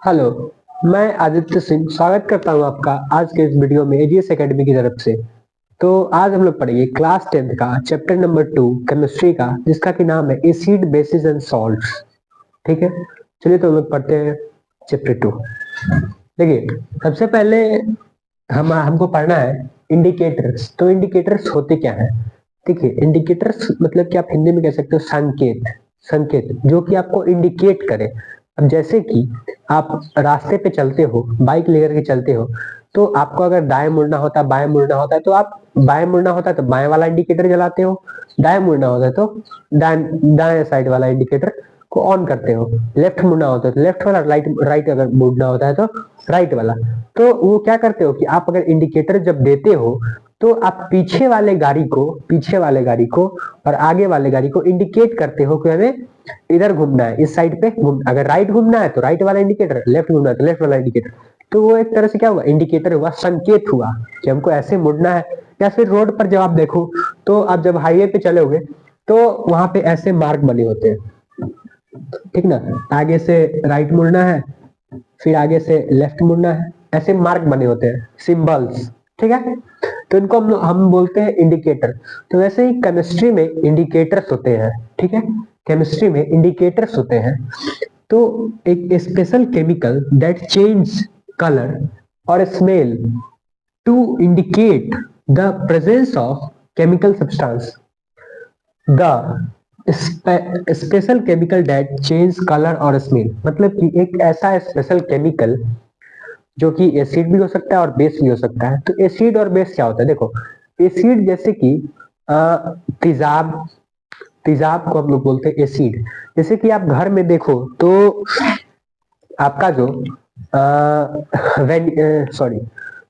Hello. मैं आदित्य सिंह स्वागत करता हूं आपका आज के इस वीडियो में एजीएस एकेडमी की तरफ से। तो आज हम लोग पढ़ेंगे क्लास 10th का चैप्टर नंबर 2 केमिस्ट्री का, जिसका कि नाम है एसिड बेसिस एंड सॉल्ट्स। ठीक है, चलिए तो हम लोग पढ़ते हैं चैप्टर 2। देखिए, सबसे पहले हमको पढ़ना है इंडिकेटर्स। तो इंडिकेटर्स होते क्या है? देखिए, इंडिकेटर्स मतलब कि आप हिंदी में कह सकते हो संकेत। संकेत जो कि आपको इंडिकेट करे। अब जैसे कि आप रास्ते पे चलते हो, बाइक लेकर के चलते हो, तो आपको अगर दाएं मुड़ना होता है, बाएं मुड़ना होता है, तो आप बाएं मुड़ना होता है तो बाएं वाला इंडिकेटर जलाते हो, दाएं मुड़ना होता है तो दाएं दाएं साइड वाला इंडिकेटर को ऑन करते हो, लेफ्ट मुड़ना होता है तो लेफ्ट वाला, राइट राइट अगर मुड़ना होता है तो राइट वाला। तो वो क्या करते हो कि आप अगर इंडिकेटर जब देते हो तो आप पीछे वाले गाड़ी को और आगे वाले गाड़ी को इंडिकेट करते हो कि हमें इधर घूमना है, इस साइड पे अगर राइट घूमना है तो राइट वाला इंडिकेटर, लेफ्ट घूमना है तो लेफ्ट वाला इंडिकेटर। तो वो एक तरह से क्या हुआ, इंडिकेटर हुआ, संकेत हुआ कि हमको ऐसे मुड़ना है। या फिर रोड पर जब आप देखो तो आप जब हाईवे पे चलोगे तो वहां पे ऐसे मार्क बने होते हैं, ठीक ना। आगे से राइट मुड़ना है, फिर आगे से लेफ्ट मुड़ना है, ऐसे मार्क बने होते हैं, सिंबल्स। ठीक है, तो इनको हम बोलते हैं इंडिकेटर। तो वैसे ही केमिस्ट्री में इंडिकेटर्स होते हैं। ठीक है, केमिस्ट्री में इंडिकेटर्स होते हैं। तो एक special chemical that change colour और smell to indicate the presence of chemical substance. The special chemical that change colour और स्मेल मतलब कि एक ऐसा स्पेशल केमिकल जो कि एसिड भी हो सकता है और बेस भी हो सकता है। तो एसिड और बेस क्या होता है? देखो, एसिड जैसे कि तेजाब, तेजाब को हम लोग बोलते हैं एसिड। जैसे कि आप घर में देखो तो आपका जो सॉरी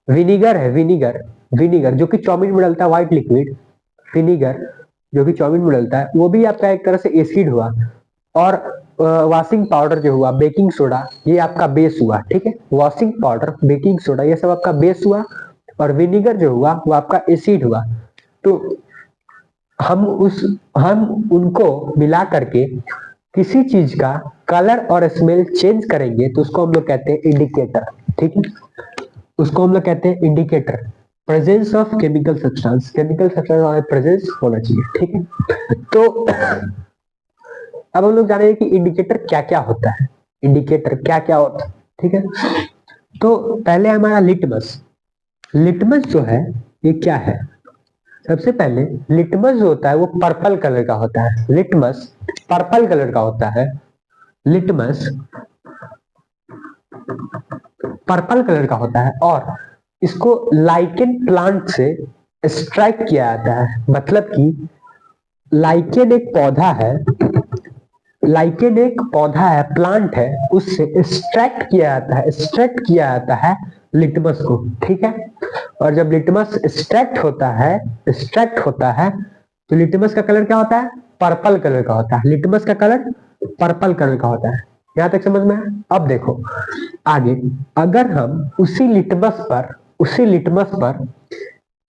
विनीगर है, विनीगर, विनीगर जो कि चाउमीन में डलता है, व्हाइट लिक्विड विनीगर जो कि चाउमीन में डलता है, वो भी आपका एक तरह से एसिड हुआ। और वॉशिंग पाउडर जो हुआ, बेकिंग सोडा, ये आपका बेस हुआ। ठीक है, वॉशिंग पाउडर, बेकिंग सोडा, ये सब आपका बेस हुआ। और विनीगर जो हुआ वो आपका एसिड हुआ। तो हम उनको मिला करके किसी चीज का कलर और स्मेल चेंज करेंगे तो उसको हम लोग कहते हैं इंडिकेटर। ठीक है, उसको हम लोग कहते हैं indicator. Presence of chemical substance, chemical substance और प्रेजेंस होना चाहिए। ठीक है, तो अब हम लोग जानेंगे कि इंडिकेटर क्या क्या होता है, इंडिकेटर क्या क्या होता है। ठीक है, तो पहले हमारा लिटमस। लिटमस जो है ये क्या है? सबसे पहले लिटमस जो होता है वो पर्पल कलर का होता है। लिटमस पर्पल कलर का होता है। लिटमस पर्पल कलर का होता है और इसको लाइकेन प्लांट से एक्सट्रैक्ट किया जाता है। मतलब कि लाइकेन एक पौधा है, लाइकेन एक पौधा है, प्लांट है, उससे एक्सट्रैक्ट किया जाता है, एक्सट्रैक्ट किया जाता है लिटमस को। ठीक है, और जब लिटमस एक्सट्रैक्ट होता है, एक्सट्रैक्ट होता है तो लिटमस का कलर क्या होता है? पर्पल कलर का होता है। लिटमस का कलर पर्पल कलर का होता है। यहां तक समझ में है? अब देखो आगे, अगर हम उसी लिटमस पर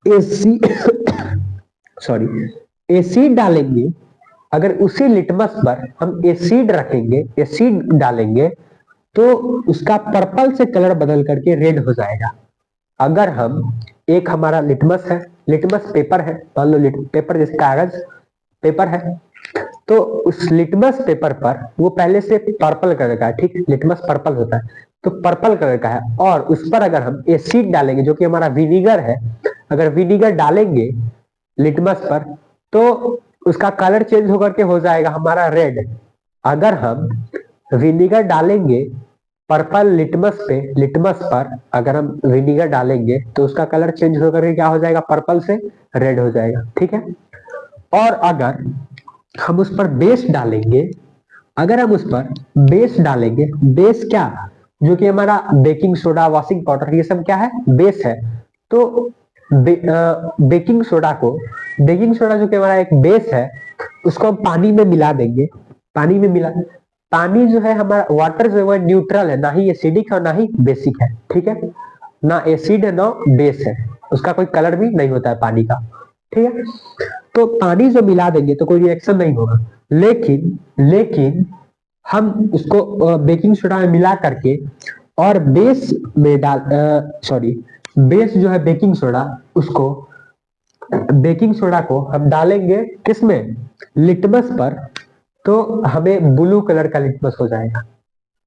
एसी सॉरी एसिड डालेंगे, अगर उसी लिटमस पर हम एसिड रखेंगे, एसिड डालेंगे, तो उसका पर्पल से कलर बदल करके रेड हो जाएगा। अगर हम एक हमारा लिटमस है, लिटमस पेपर है, मान लो पेपर जैसे कागज पेपर है, तो उस लिटमस पेपर पर वो पहले से पर्पल कलर का है। ठीक, लिटमस पर्पल होता है तो पर्पल कलर का है, और उस पर अगर हम एसिड डालेंगे जो कि हमारा विनीगर है, अगर विनीगर डालेंगे लिटमस पर तो उसका कलर चेंज होकर के हो जाएगा हमारा रेड। अगर हम विनीगर डालेंगे पर्पल लिटमस पे, लिटमस पर अगर हम विनीगर डालेंगे तो उसका कलर चेंज होकर के क्या हो जाएगा? पर्पल से रेड हो जाएगा। ठीक है, और अगर हम उस पर बेस डालेंगे, अगर हम उस पर बेस डालेंगे, बेस क्या, जो कि हमारा बेकिंग सोडा, वॉशिंग पाउडर, ये सब क्या है? बेस है। तो बेकिंग सोडा को, बेकिंग सोडा जो कि हमारा एक बेस है, उसको हम पानी में मिला देंगे। पानी में मिला, पानी जो है हमारा वाटर जो है न्यूट्रल है, ना ही एसिडिक है ना ही बेसिक है। ठीक है, ना एसिड है ना बेस है, उसका कोई कलर भी नहीं होता है पानी का। ठीक है, तो पानी जो मिला देंगे तो कोई रिएक्शन नहीं होगा। लेकिन लेकिन हम उसको बेकिंग सोडा में मिला करके और बेस में बेस जो है बेकिंग सोडा, उसको बेकिंग सोडा को हम डालेंगे किसमें, लिटमस पर, तो हमें ब्लू कलर का लिटमस हो जाएगा।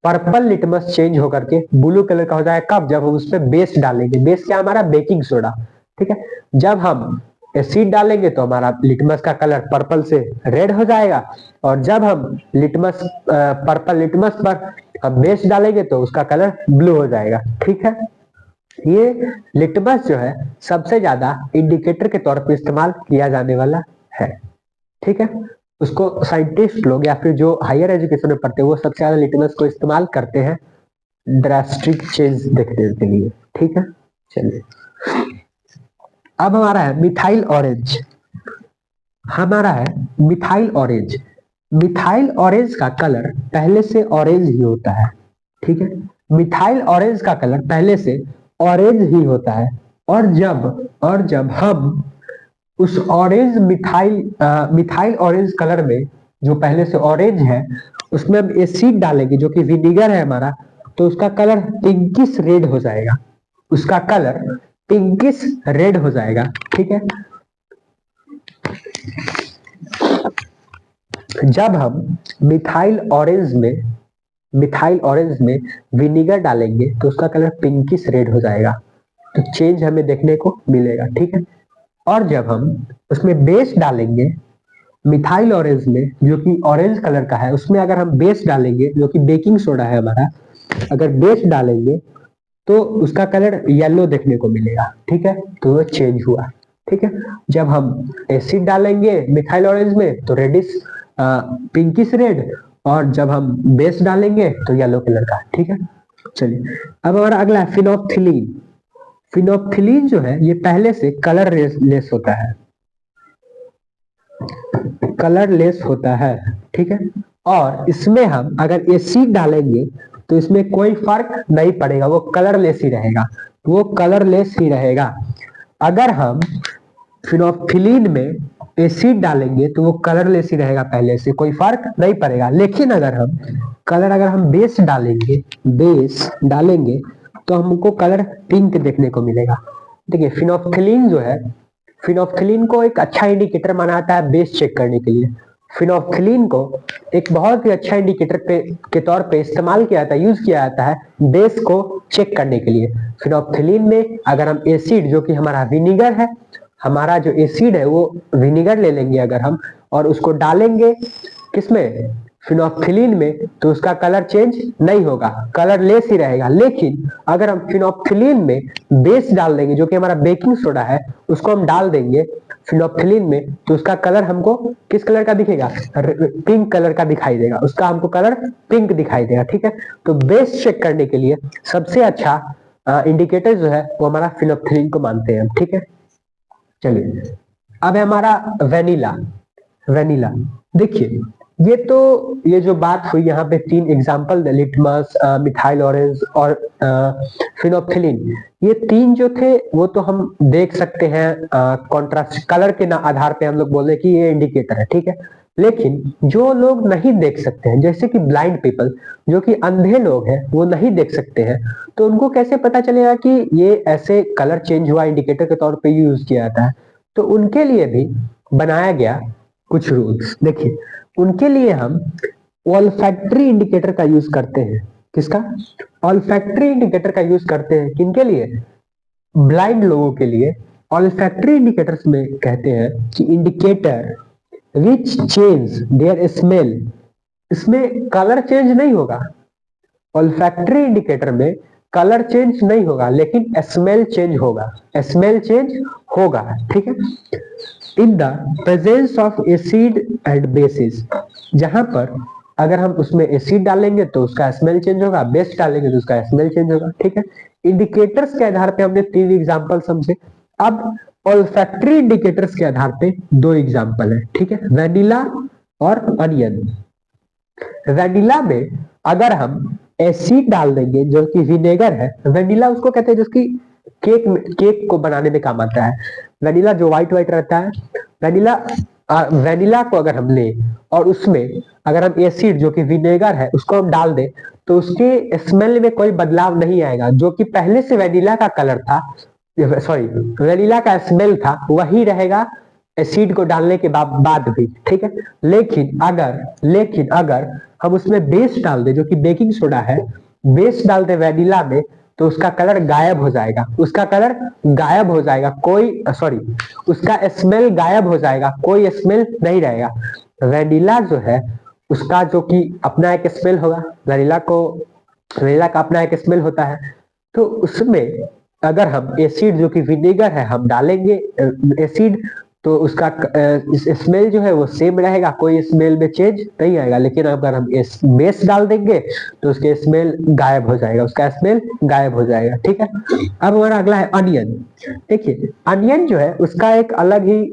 पर्पल लिटमस चेंज होकर के ब्लू कलर का हो जाएगा कब, जब हम उस पर बेस डालेंगे। बेस क्या हमारा, बेकिंग सोडा, ठीक है। जब हम एसिड डालेंगे तो हमारा लिटमस का कलर पर्पल से रेड हो जाएगा, और जब हम लिटमस पर्पल लिटमस पर हम बेस डालेंगे तो उसका कलर ब्लू हो जाएगा, ठीक है। ये लिटमस जो है सबसे ज्यादा इंडिकेटर के तौर पे इस्तेमाल किया जाने वाला है, ठीक है। उसको साइंटिस्ट लोग या फिर जो हायर एजुकेशन में पढ़ते हैं वो सबसे ज्यादा लिटमस को इस्तेमाल करते हैं ड्रास्टिक चेंज देखने के लिए, ठीक है। चलिए अब हमारा है मिथाइल ऑरेंज। हमारा है मिथाइल ऑरेंज। मिथाइल ऑरेंज का कलर पहले से ऑरेंज ही होता है, ठीक है। मिथाइल ऑरेंज का कलर पहले से ऑरेंज ही होता है, और जब हम उस ऑरेंज मिथाइल ऑरेंज कलर में जो पहले से ऑरेंज है उसमें हम एसिड डालेंगे जो कि विनीगर है हमारा, तो उसका कलर पिंकिश रेड हो जाएगा। उसका कलर पिंकिश रेड हो जाएगा, ठीक है। जब हम मिथाइल ऑरेंज में विनीगर डालेंगे तो उसका कलर पिंकिश रेड हो जाएगा, तो चेंज हमें देखने को मिलेगा, ठीक है। और जब हम उसमें बेस डालेंगे मिथाइल ऑरेंज में जो कि ऑरेंज कलर का है, उसमें अगर हम बेस डालेंगे जो कि बेकिंग सोडा है हमारा, अगर बेस डालेंगे तो उसका कलर येलो देखने को मिलेगा, ठीक है। तो वो चेंज हुआ, ठीक है। जब हम एसिड डालेंगे मिथाइल ऑरेंज में तो रेडिश पिंकिश रेड, और जब हम बेस डालेंगे तो येलो कलर का, ठीक है। चलिए अब हमारा अगला है फिनोप्थिलीन। फिनोप्थिलीन जो है ये पहले से कलर लेस होता है, कलरलेस होता है, ठीक है। और इसमें हम अगर एसिड डालेंगे तो इसमें कोई फर्क नहीं पड़ेगा, वो कलरलेस ही रहेगा, वो कलरलेस ही रहेगा। अगर हम फिनोप्थिलीन में एसिड डालेंगे तो वो कलरलेस ही रहेगा, पहले से कोई फर्क नहीं पड़ेगा। लेकिन अगर हम बेस डालेंगे तो हमको कलर पिंक देखने को मिलेगा। देखिए फिनोप्थिलीन जो है, फिनोप्थिलीन को एक अच्छा इंडिकेटर माना जाता है बेस चेक करने के लिए। फिनोप्थिलीन को एक बहुत ही अच्छा इंडिकेटर के तौर पे इस्तेमाल किया जाता है, यूज किया जाता है बेस को चेक करने के लिए। फिनोप्थिलीन में अगर हम एसिड जो कि हमारा विनीगर है, हमारा जो एसिड है वो विनीगर ले लेंगे अगर हम, और उसको डालेंगे किसमें, फिनोप्थिलीन में, तो उसका कलर चेंज नहीं होगा, कलर लेस ही रहेगा। लेकिन अगर हम फिनोप्थिलीन में बेस डाल देंगे जो कि हमारा बेकिंग सोडा है, उसको हम डाल देंगे फिनोप्थिलीन में, तो उसका कलर हमको किस कलर का दिखेगा, पिंक कलर का दिखाई देगा, उसका हमको कलर पिंक दिखाई देगा, ठीक है। तो बेस चेक करने के लिए सबसे अच्छा इंडिकेटर जो है वो हमारा फिनोप्थिलीन को मानते हैं, ठीक है। चलिए अब है हमारा वेनिला। देखिए ये जो बात हुई यहाँ पे 3 एग्जाम्पल, लिटमस, मिथाइल ऑरेंज और फिनोप्थिलीन, ये 3 जो थे वो तो हम देख सकते हैं कॉन्ट्रास्ट कलर के आधार पे हम लोग बोल रहे कि ये इंडिकेटर है, ठीक है। लेकिन जो लोग नहीं देख सकते हैं, जैसे कि ब्लाइंड पीपल, जो कि अंधे लोग हैं, वो नहीं देख सकते हैं, तो उनको कैसे पता चलेगा कि ये ऐसे कलर चेंज हुआ इंडिकेटर के तौर पे यूज किया जाता है। तो उनके लिए भी बनाया गया कुछ रूल्स। देखिए उनके लिए हम ऑल्फैक्टरी इंडिकेटर का यूज करते हैं। किसका, ऑल्फैक्टरी इंडिकेटर का यूज करते हैं, किनके लिए, ब्लाइंड लोगों के लिए। ऑल्फैक्टरी इंडिकेटर्स में कहते हैं कि indicator which change their smell, इसमें कलर चेंज नहीं होगा, ऑल्फैक्टरी इंडिकेटर में कलर चेंज नहीं होगा, लेकिन स्मेल चेंज होगा, स्मेल चेंज होगा, ठीक है। In the presence of acid and bases, जहां पर अगर हम उसमें एसिड डालेंगे तो उसका स्मेल चेंज होगा, बेस डालेंगे तो उसका स्मेल चेंज होगा, ठीक है। इंडिकेटर्स के आधार पे हमने 3 एग्जांपल समझे। अब ऑल्फैक्टरी इंडिकेटर्स के आधार पे 2 एग्जांपल है, ठीक है, वेनिला और अनियन। वेनिला में अगर हम एसिड डाल देंगे जो कि विनेगर है, वेनिला उसको कहते हैं जिसकी केक को बनाने में काम आता है। वेनिला जो व्हाइट रहता है, वेनिला वेनिला को अगर हम ले और उसमें अगर हम एसिड जो कि विनेगर है उसको हम डाल दें तो उसके स्मेल में कोई बदलाव नहीं आएगा। जो कि पहले से वेनिला का कलर था, सॉरी वेनिला का स्मेल था, वही रहेगा एसिड को डालने के बाद भी, ठीक है। लेकिन अगर हम उसमें बेस डाल दे जो कि बेकिंग सोडा है, बेस डाल दे वेनिला में, तो उसका कलर गायब हो जाएगा, उसका कलर गायब हो जाएगा, कोई सॉरी उसका स्मेल गायब हो जाएगा, कोई स्मेल नहीं रहेगा। वेनिला जो है उसका जो कि अपना एक स्मेल होगा, वेनिला का अपना एक स्मेल होता है। तो उसमें अगर हम एसिड जो कि विनेगर है हम डालेंगे एसिड, तो उसका स्मेल जो है वो सेम रहेगा, कोई स्मेल में चेंज नहीं आएगा। लेकिन अगर हम बेस डाल देंगे तो उसके स्मेल गायब हो जाएगा, उसका स्मेल गायब हो जाएगा, ठीक है। अब हमारा अगला है अनियन। देखिए अनियन जो है उसका एक अलग ही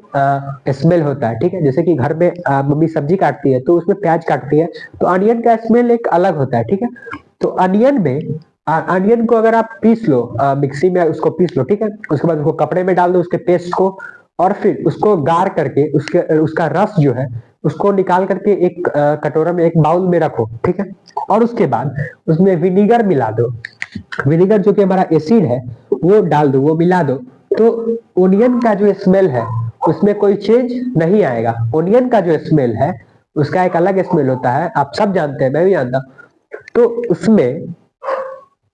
स्मेल होता है, ठीक है। जैसे कि घर में मम्मी सब्जी काटती है तो उसमें प्याज काटती है, तो अनियन का स्मेल एक अलग होता है, ठीक है। तो अनियन में अनियन को अगर आप पीस लो मिक्सी में, उसको पीस लो, ठीक है। उसके बाद उसको कपड़े में डाल दो उसके पेस्ट को, और फिर उसको गार करके उसका रस जो है उसको निकाल करके एक कटोरा में, एक बाउल में रखो, ठीक है। और उसके बाद उसमें विनीगर मिला दो, विनीगर जो कि हमारा एसिड है वो डाल दो, वो मिला दो, तो ओनियन का जो स्मेल है उसमें कोई चेंज नहीं आएगा। ओनियन का जो स्मेल है उसका एक अलग स्मेल होता है, आप सब जानते हैं, मैं भी जानता हूं। तो उसमें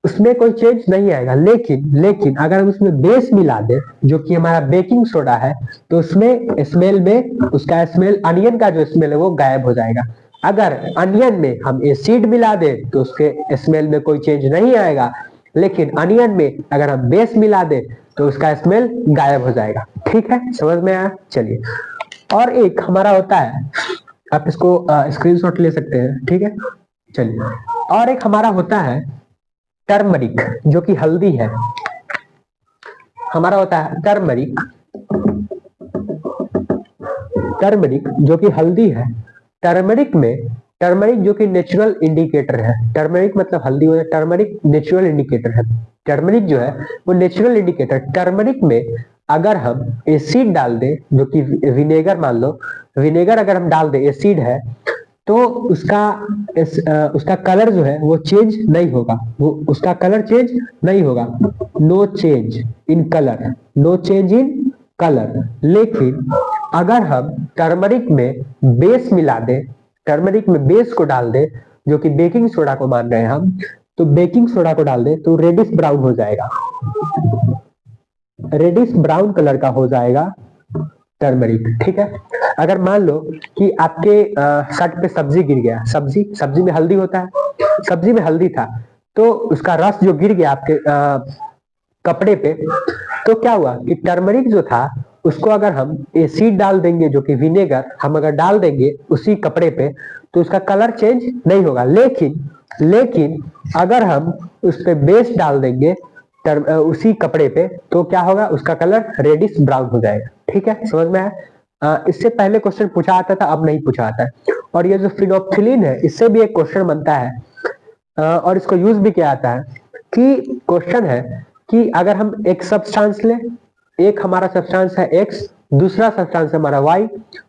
उसमें कोई चेंज नहीं आएगा। लेकिन अगर हम उसमें बेस मिला दे जो कि हमारा बेकिंग सोडा है, तो उसमें स्मेल में उसका स्मेल, अनियन का जो स्मेल है वो गायब हो जाएगा। अगर अनियन में हम एसिड मिला दे तो उसके स्मेल में कोई चेंज नहीं आएगा, लेकिन अनियन में अगर हम बेस मिला दे तो उसका स्मेल गायब हो जाएगा, ठीक है। समझ में आया? चलिए, और एक हमारा होता है, आप इसको स्क्रीनशॉट ले सकते हैं, ठीक है। चलिए, और एक हमारा होता है टर्मरिक जो कि हल्दी है, हमारा होता है टर्मरिक, टर्मरिक जो कि हल्दी है। टर्मरिक जो कि नेचुरल इंडिकेटर है, टर्मरिक मतलब हल्दी हो, टर्मरिक नेचुरल इंडिकेटर है। टर्मरिक जो है वो नेचुरल इंडिकेटर, टर्मरिक में अगर हम एसिड डाल दें जो कि विनेगर, मान लो विनेगर अगर हम डाल दें, एसिड है, तो उसका कलर जो है वो चेंज नहीं होगा, वो उसका कलर चेंज नहीं होगा, no change in colour, no change in colour. लेकिन अगर हम टर्मरिक में बेस मिला दे, टर्मरिक में बेस को डाल दे जो कि बेकिंग सोडा को मान रहे हैं हम, तो बेकिंग सोडा को डाल दे तो रेडिश ब्राउन हो जाएगा, रेडिश ब्राउन कलर का हो जाएगा टर्मरिक, ठीक है। अगर मान लो कि आपके शर्ट पे सब्जी गिर गया, सब्जी में हल्दी होता है, सब्जी में हल्दी था, तो उसका रस जो गिर गया आपके कपड़े पे, तो क्या हुआ कि टर्मरिक जो था उसको अगर हम एसिड डाल देंगे जो कि विनेगर हम अगर डाल देंगे उसी कपड़े पे, तो उसका कलर चेंज नहीं होगा। लेकिन अगर हम उस पे बेस डाल देंगे उसी कपड़े पे, तो क्या होगा, उसका कलर रेडिश ब्राउन हो जाएगा, ठीक है। समझ में आया? इससे पहले क्वेश्चन पूछा आता था, अब नहीं पूछा आता है। और ये जो फिनोप्थिलीन है इससे भी एक क्वेश्चन बनता है और इसको यूज भी किया जाता है। कि क्वेश्चन है कि अगर हम एक सब्सटेंस ले, एक हमारा सब्सटेंस है एक्स, दूसरा सब्सटेंस हमारा वाई,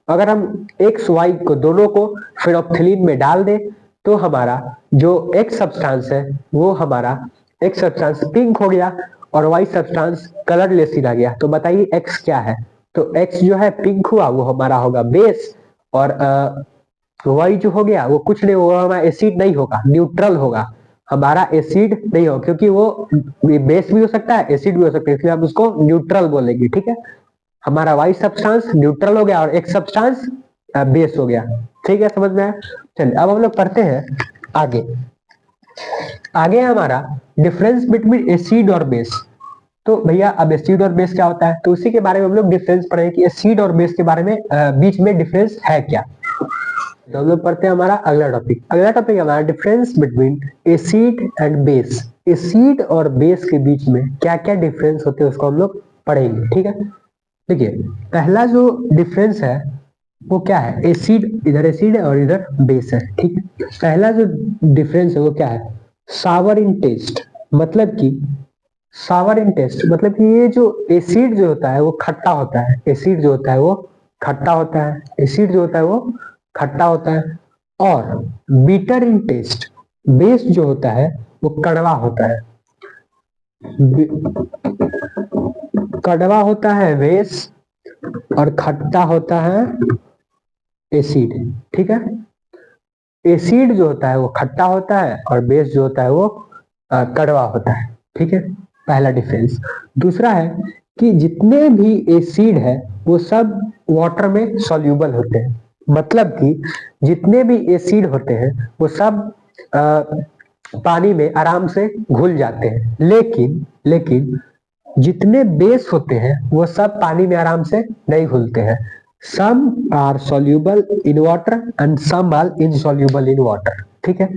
अगर हम एक्स वाई को दोनों को फिनोप्थिलीन में डाल दे, तो हमारा जो एक्स सब्सटेंस है वो हमारा एक्स सब्सटेंस पिंक हो गया और वाई सब्सटेंस कलरलेस ही रह गया। तो बताइए एक्स क्या है? तो एक्स जो है पिंक हुआ, वो हमारा होगा बेस, और वाई जो हो गया वो कुछ नहीं, वो हमारा एसिड नहीं होगा, न्यूट्रल होगा, हमारा एसिड नहीं होगा, क्योंकि वो बेस भी हो सकता है एसिड भी हो सकता है, इसलिए हम उसको न्यूट्रल बोलेंगे, ठीक है। हमारा वाई सब्सटेंस न्यूट्रल हो गया और एक्स सब्सटेंस बेस हो गया, ठीक है। समझ में आया? चलिए, अब हम लोग पढ़ते हैं आगे। आगे हमारा डिफरेंस बिटवीन एसिड और बेस। तो भैया अब एसिड और बेस क्या होता है, तो उसी के बारे में हम लोग डिफरेंस पढ़ेंगे कि एसिड और बेस के बारे में बीच में डिफरेंस है क्या। तो हम लोग पढ़ते हैं हमारा अगला टॉपिक हमारा difference between acid and base. Acid और बेस के बीच में क्या क्या डिफरेंस होते हैं उसको हम लोग पढ़ेंगे, ठीक है। देखिए, पहला जो डिफरेंस है वो क्या है, एसिड, इधर एसिड है और इधर बेस है, ठीक है। पहला जो डिफरेंस है वो क्या है, सावर इन टेस्ट। मतलब कि सावर इन टेस्ट मतलब कि ये जो एसिड जो होता है वो खट्टा होता है, एसिड जो होता है वो खट्टा होता है, एसिड जो होता है वो खट्टा होता है। और बीटर इन टेस्ट, बेस जो होता है वो कड़वा होता है, कड़वा होता है बेस, और खट्टा होता है एसिड। ठीक है, एसिड जो होता है वो खट्टा होता है और बेस जो होता है वो कड़वा होता है। ठीक है, पहला डिफरेंस। दूसरा है कि जितने भी एसिड है वो सब वाटर में सॉल्यूबल होते हैं, मतलब कि जितने भी एसिड होते हैं वो सब पानी में आराम से घुल जाते हैं, लेकिन जितने बेस होते हैं वो सब पानी में आराम से नहीं घुलते हैं। Some are soluble in water and some are insoluble in water. ठीक है,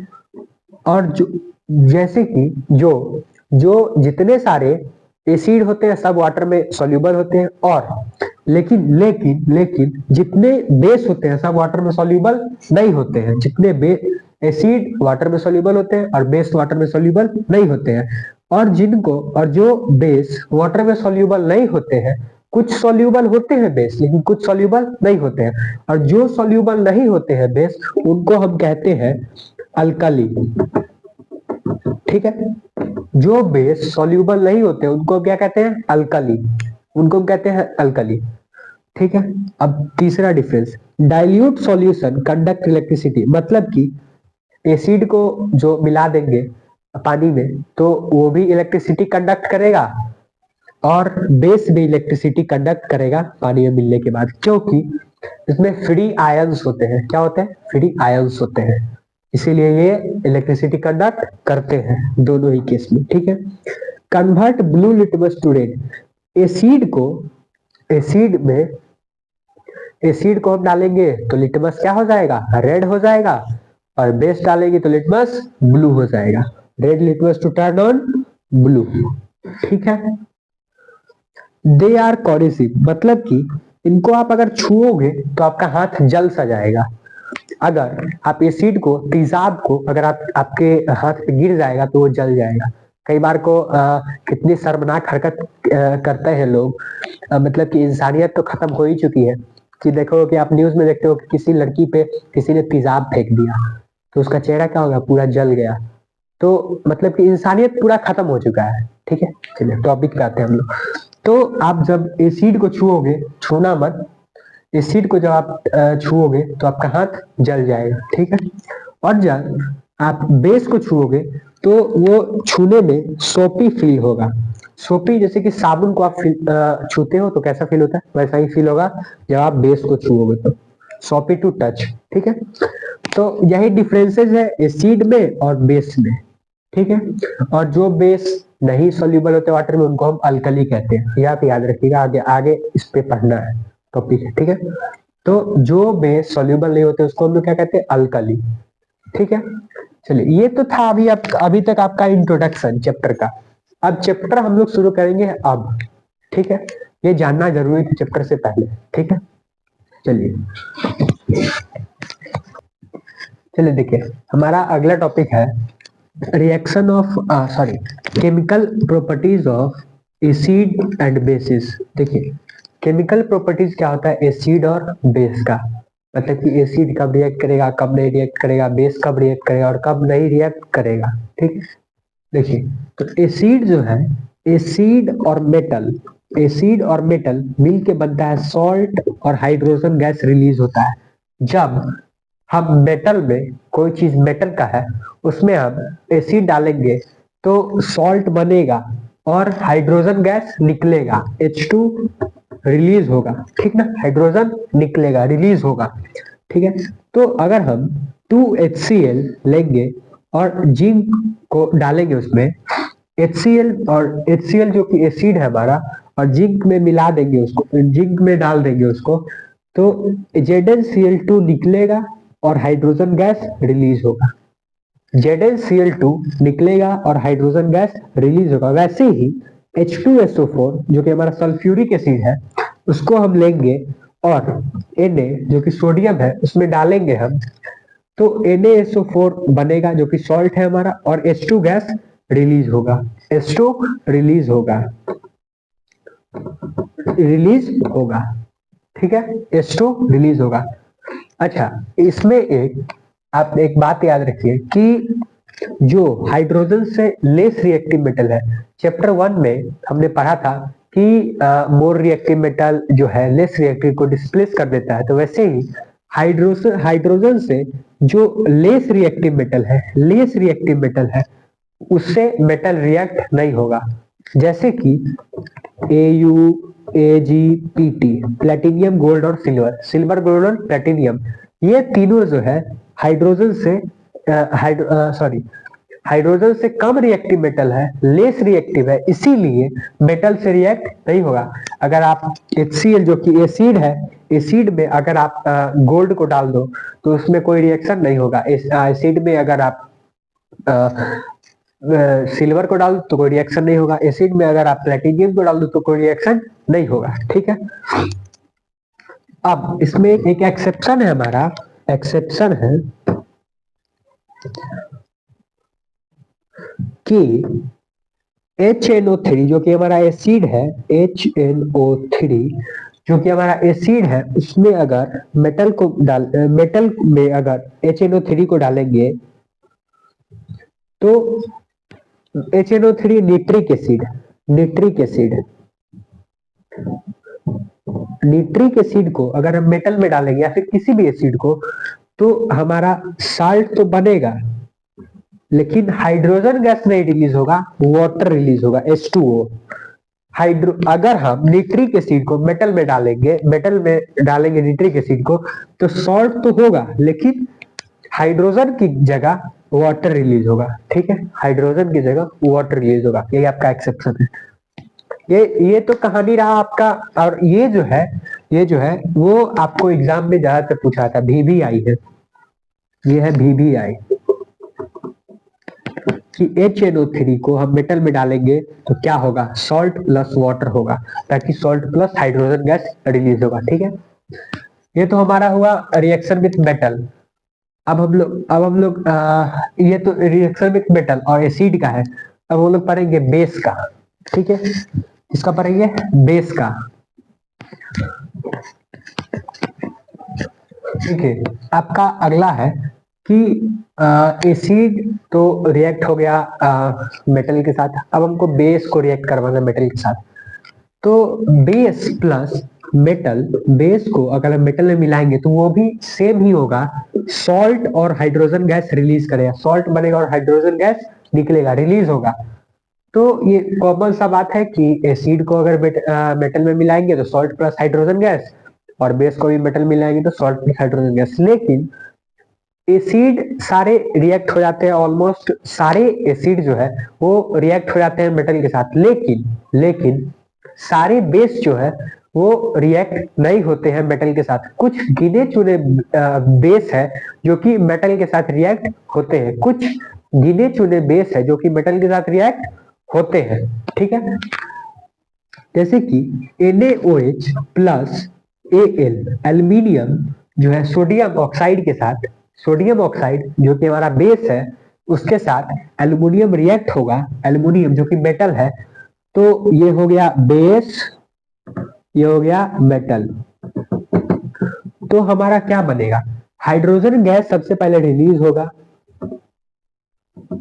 और जो जैसे कि जो जो जितने सारे एसिड होते हैं सब वाटर में soluble होते हैं, और लेकिन जितने बेस होते हैं सब वाटर में soluble नहीं होते हैं। जितने एसिड वाटर में soluble होते हैं और बेस वाटर में soluble नहीं होते हैं। और जो बेस वाटर में soluble नहीं होते हैं, कुछ सॉल्यूबल होते हैं बेस लेकिन कुछ सॉल्यूबल नहीं होते हैं, और जो सॉल्यूबल नहीं होते हैं बेस उनको हम कहते हैं अल्कली। ठीक है, जो बेस सॉल्यूबल नहीं होते उनको क्या कहते हैं? अल्कली, उनको कहते हैं अल्कली। ठीक है, अब तीसरा difference, dilute solution conduct electricity, मतलब कि एसिड को जो मिला देंगे पानी में तो वो भी इलेक्ट्रिसिटी कंडक्ट करेगा, और बेस भी इलेक्ट्रिसिटी कंडक्ट करेगा पानी में मिलने के बाद, क्योंकि इसमें फ्री आयंस होते हैं। क्या होते हैं? फ्री आयंस होते हैं, इसीलिए ये इलेक्ट्रिसिटी कंडक्ट करते हैं दोनों ही केस में। ठीक है, convert blue litmus to red, acid को हम डालेंगे तो लिटमस क्या हो जाएगा? रेड हो जाएगा, और बेस डालेंगे तो लिटमस ब्लू हो जाएगा। Red litmus to turn on blue. ठीक है, दे आर कॉरेसिव, मतलब कि इनको आप अगर छुओगे तो आपका हाथ जल सा जाएगा। अगर आप एसिड को, तेजाब को अगर आपके हाथ पे गिर जाएगा तो वो जल जाएगा। कई बार को कितनी शर्मनाक हरकत करते हैं लोग, मतलब कि इंसानियत तो खत्म हो ही चुकी है। कि देखो कि आप न्यूज में देखते हो कि किसी लड़की पे किसी ने तेजाब फेंक दिया तो उसका चेहरा क्या होगा? पूरा जल गया। तो मतलब कि इंसानियत पूरा खत्म हो चुका है। ठीक है, चलिए टॉपिक पे आते हैं हम लोग। तो आप जब एसिड को छुओगे, छूना मत, एसिड को जब आप छुओगे तो आपका हाथ जल जाएगा। ठीक है, और जब आप बेस को छुओगे तो वो छूने में सोपी फील होगा। सोपी जैसे कि साबुन को आप छूते हो तो कैसा फील होता है, वैसा ही फील होगा जब आप बेस को छुओगे तो, सोपी टू टच। ठीक है, तो यही डिफरेंसेस है एसिड में और बेस में। ठीक है, और जो बेस नहीं सोल्यूबल होते वाटर में उनको हम अल्कली कहते हैं। ये आप याद रखिएगा, आगे आगे इस पे पढ़ना है टॉपिक है। ठीक है, तो जो बेस सोल्यूबल नहीं होते उसको हम लोग क्या कहते हैं? अल्कली। ठीक है, चलिए ये तो था अभी तक आपका इंट्रोडक्शन चैप्टर का। अब चैप्टर हम लोग शुरू करेंगे अब। ठीक है, ये जानना जरूरी था चैप्टर से पहले। ठीक है, चलिए देखिए हमारा अगला टॉपिक है reaction of chemical properties of acid and bases. देखिए केमिकल प्रॉपर्टीज क्या होता है एसिड और बेस का, मतलब कि एसिड कब रिएक्ट करेगा, कब नहीं रिएक्ट करेगा, बेस कब रिएक्ट करेगा और कब नहीं रिएक्ट करेगा। ठीक, देखिए तो एसिड जो है, एसिड और मेटल मिल के बनता है सॉल्ट, और हाइड्रोजन गैस रिलीज होता है। जब हम मेटल में, कोई चीज मेटल का है उसमें हम एसिड डालेंगे तो सॉल्ट बनेगा और हाइड्रोजन गैस निकलेगा, H2 रिलीज होगा। ठीक ना, हाइड्रोजन निकलेगा, रिलीज होगा। ठीक है, तो अगर हम 2HCl लेंगे और जिंक को डालेंगे उसमें, HCl और HCl जो कि एसिड है हमारा, और जिंक में मिला देंगे उसको, जिंक में डाल देंगे उसको, तो ZnCl2 निकलेगा और हाइड्रोजन गैस रिलीज होगा। ZnCl2 निकलेगा और हाइड्रोजन गैस रिलीज होगा। वैसे ही H2SO4 जो कि हमारा सल्फ्यूरिक एसिड है उसको हम लेंगे और Na जो कि सोडियम है उसमें डालेंगे हम, तो NaSO4 बनेगा जो कि सॉल्ट है हमारा, और H2 गैस रिलीज होगा, रिलीज होगा। ठीक है, H2 रिलीज होगा। अच्छा, इसमें आप एक बात याद रखिए कि जो हाइड्रोजन से लेस रिएक्टिव मेटल है, चैप्टर 1 में हमने पढ़ा था कि मोर रिएक्टिव मेटल जो है लेस रिएक्टिव को डिस्प्लेस कर देता है, तो वैसे ही हाइड्रोजन से जो लेस रिएक्टिव मेटल है उससे मेटल रिएक्ट नहीं होगा। जैसे कि AuAgPt, प्लेटिनियम, गोल्ड और सिल्वर गोल्ड और प्लेटिनियम, ये तीनों जो है हाइड्रोजन से कम रिएक्टिव मेटल है, लेस रिएक्टिव है, इसीलिए मेटल से रिएक्ट नहीं होगा। अगर आप HCl जो कि एसिड है, एसिड में अगर आप गोल्ड को डाल दो तो उसमें कोई रिएक्शन नहीं होगा। एसिड में अगर आप सिल्वर को डाल दो तो कोई रिएक्शन नहीं होगा। एसिड में अगर आप प्लेटिनियम को डाल दो तो कोई रिएक्शन नहीं होगा। ठीक है, अब इसमें एक एक्सेप्शन है, हमारा एक्सेप्शन है कि HNO3 जो कि हमारा एसिड है, HNO3 जो कि हमारा एसिड है, उसमें अगर मेटल में अगर HNO3 को डालेंगे तो HNO3 निट्रिक एसिड को अगर हम मेटल में डालेंगे या फिर किसी भी एसिड को, तो हमारा साल्ट तो बनेगा लेकिन हाइड्रोजन गैस नहीं रिलीज होगा, वाटर रिलीज होगा, H2O। अगर हम निट्रिक एसिड को मेटल में डालेंगे निट्रिक एसिड को, तो सॉल्ट तो होगा लेकिन हाइड्रोजन की जगह वाटर रिलीज होगा। ठीक है, हाइड्रोजन की जगह वाटर रिलीज होगा, यही आपका एक्सेप्शन है। ये तो कहानी रहा आपका। और ये जो है वो आपको एग्जाम में ज्यादातर पूछा था, VBI है, ये है VBI कि HNO3 को हम मेटल में डालेंगे तो क्या होगा, सॉल्ट प्लस वाटर होगा, ताकि salt plus hydrogen gas release होगा। ठीक है, ये तो हमारा हुआ रिएक्शन विथ मेटल। अब हम लोग ये तो रिएक्शन विथ मेटल और एसिड का है। अब हम लोग पढ़ेंगे बेस का। ठीक है, इसका पढ़ेंगे बेस का। ठीक है, आपका अगला है कि एसिड तो रिएक्ट हो गया मेटल के साथ, अब हमको बेस को रिएक्ट करवाना मेटल के साथ। तो बेस प्लस मेटल, बेस को अगर हम मेटल में मिलाएंगे तो वो भी सेम ही होगा, सॉल्ट और हाइड्रोजन गैस रिलीज करेगा, सॉल्ट बनेगा और हाइड्रोजन गैस निकलेगा, रिलीज होगा। तो ये कॉमन सा बात है कि एसिड को अगर मेटल में मिलाएंगे तो सॉल्ट प्लस हाइड्रोजन गैस, और बेस को भी मेटल मिलाएंगे तो सॉल्ट प्लस हाइड्रोजन गैस। लेकिन एसिड सारे रिएक्ट हो जाते हैं, ऑलमोस्ट सारे एसिड जो है वो रिएक्ट हो जाते हैं मेटल के साथ, लेकिन सारे बेस जो है वो रिएक्ट नहीं होते हैं मेटल के साथ। कुछ गिने चुने बेस है जो कि मेटल के साथ रिएक्ट होते हैं, कुछ गिने चुने बेस है जो कि मेटल के साथ रिएक्ट होते हैं। ठीक है, जैसे कि NaOH प्लस Al, एल्यूमिनियम जो है सोडियम ऑक्साइड के साथ, सोडियम ऑक्साइड जो कि हमारा बेस है उसके साथ एल्यूमिनियम रिएक्ट होगा, एल्यूमिनियम जो कि मेटल है, तो ये हो गया बेस, ये हो गया मेटल। तो हमारा क्या बनेगा, हाइड्रोजन गैस सबसे पहले रिलीज होगा,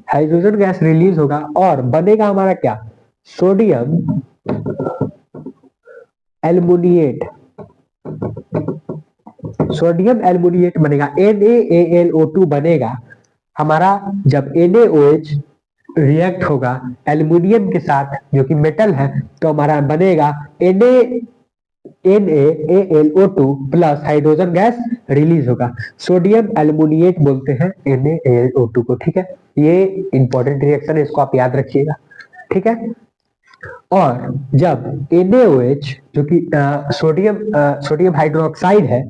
हाइड्रोजन गैस रिलीज होगा और बनेगा हमारा क्या, सोडियम एल्युमिनेट, सोडियम एल्युमिनेट बनेगा, NaAlO2 बनेगा हमारा। जब NaOH रिएक्ट होगा एल्युमिनियम के साथ जो कि मेटल है, तो हमारा बनेगा NaAlO2 plus hydrogen gas release होगा, सोडियम एल्युमिनेट बोलते हैं NaAlO2 को। ठीक है, ये इंपॉर्टेंट रिएक्शन है, इसको आप याद रखिएगा। ठीक है, और जब NaOH जो कि सोडियम हाइड्रोक्साइड है,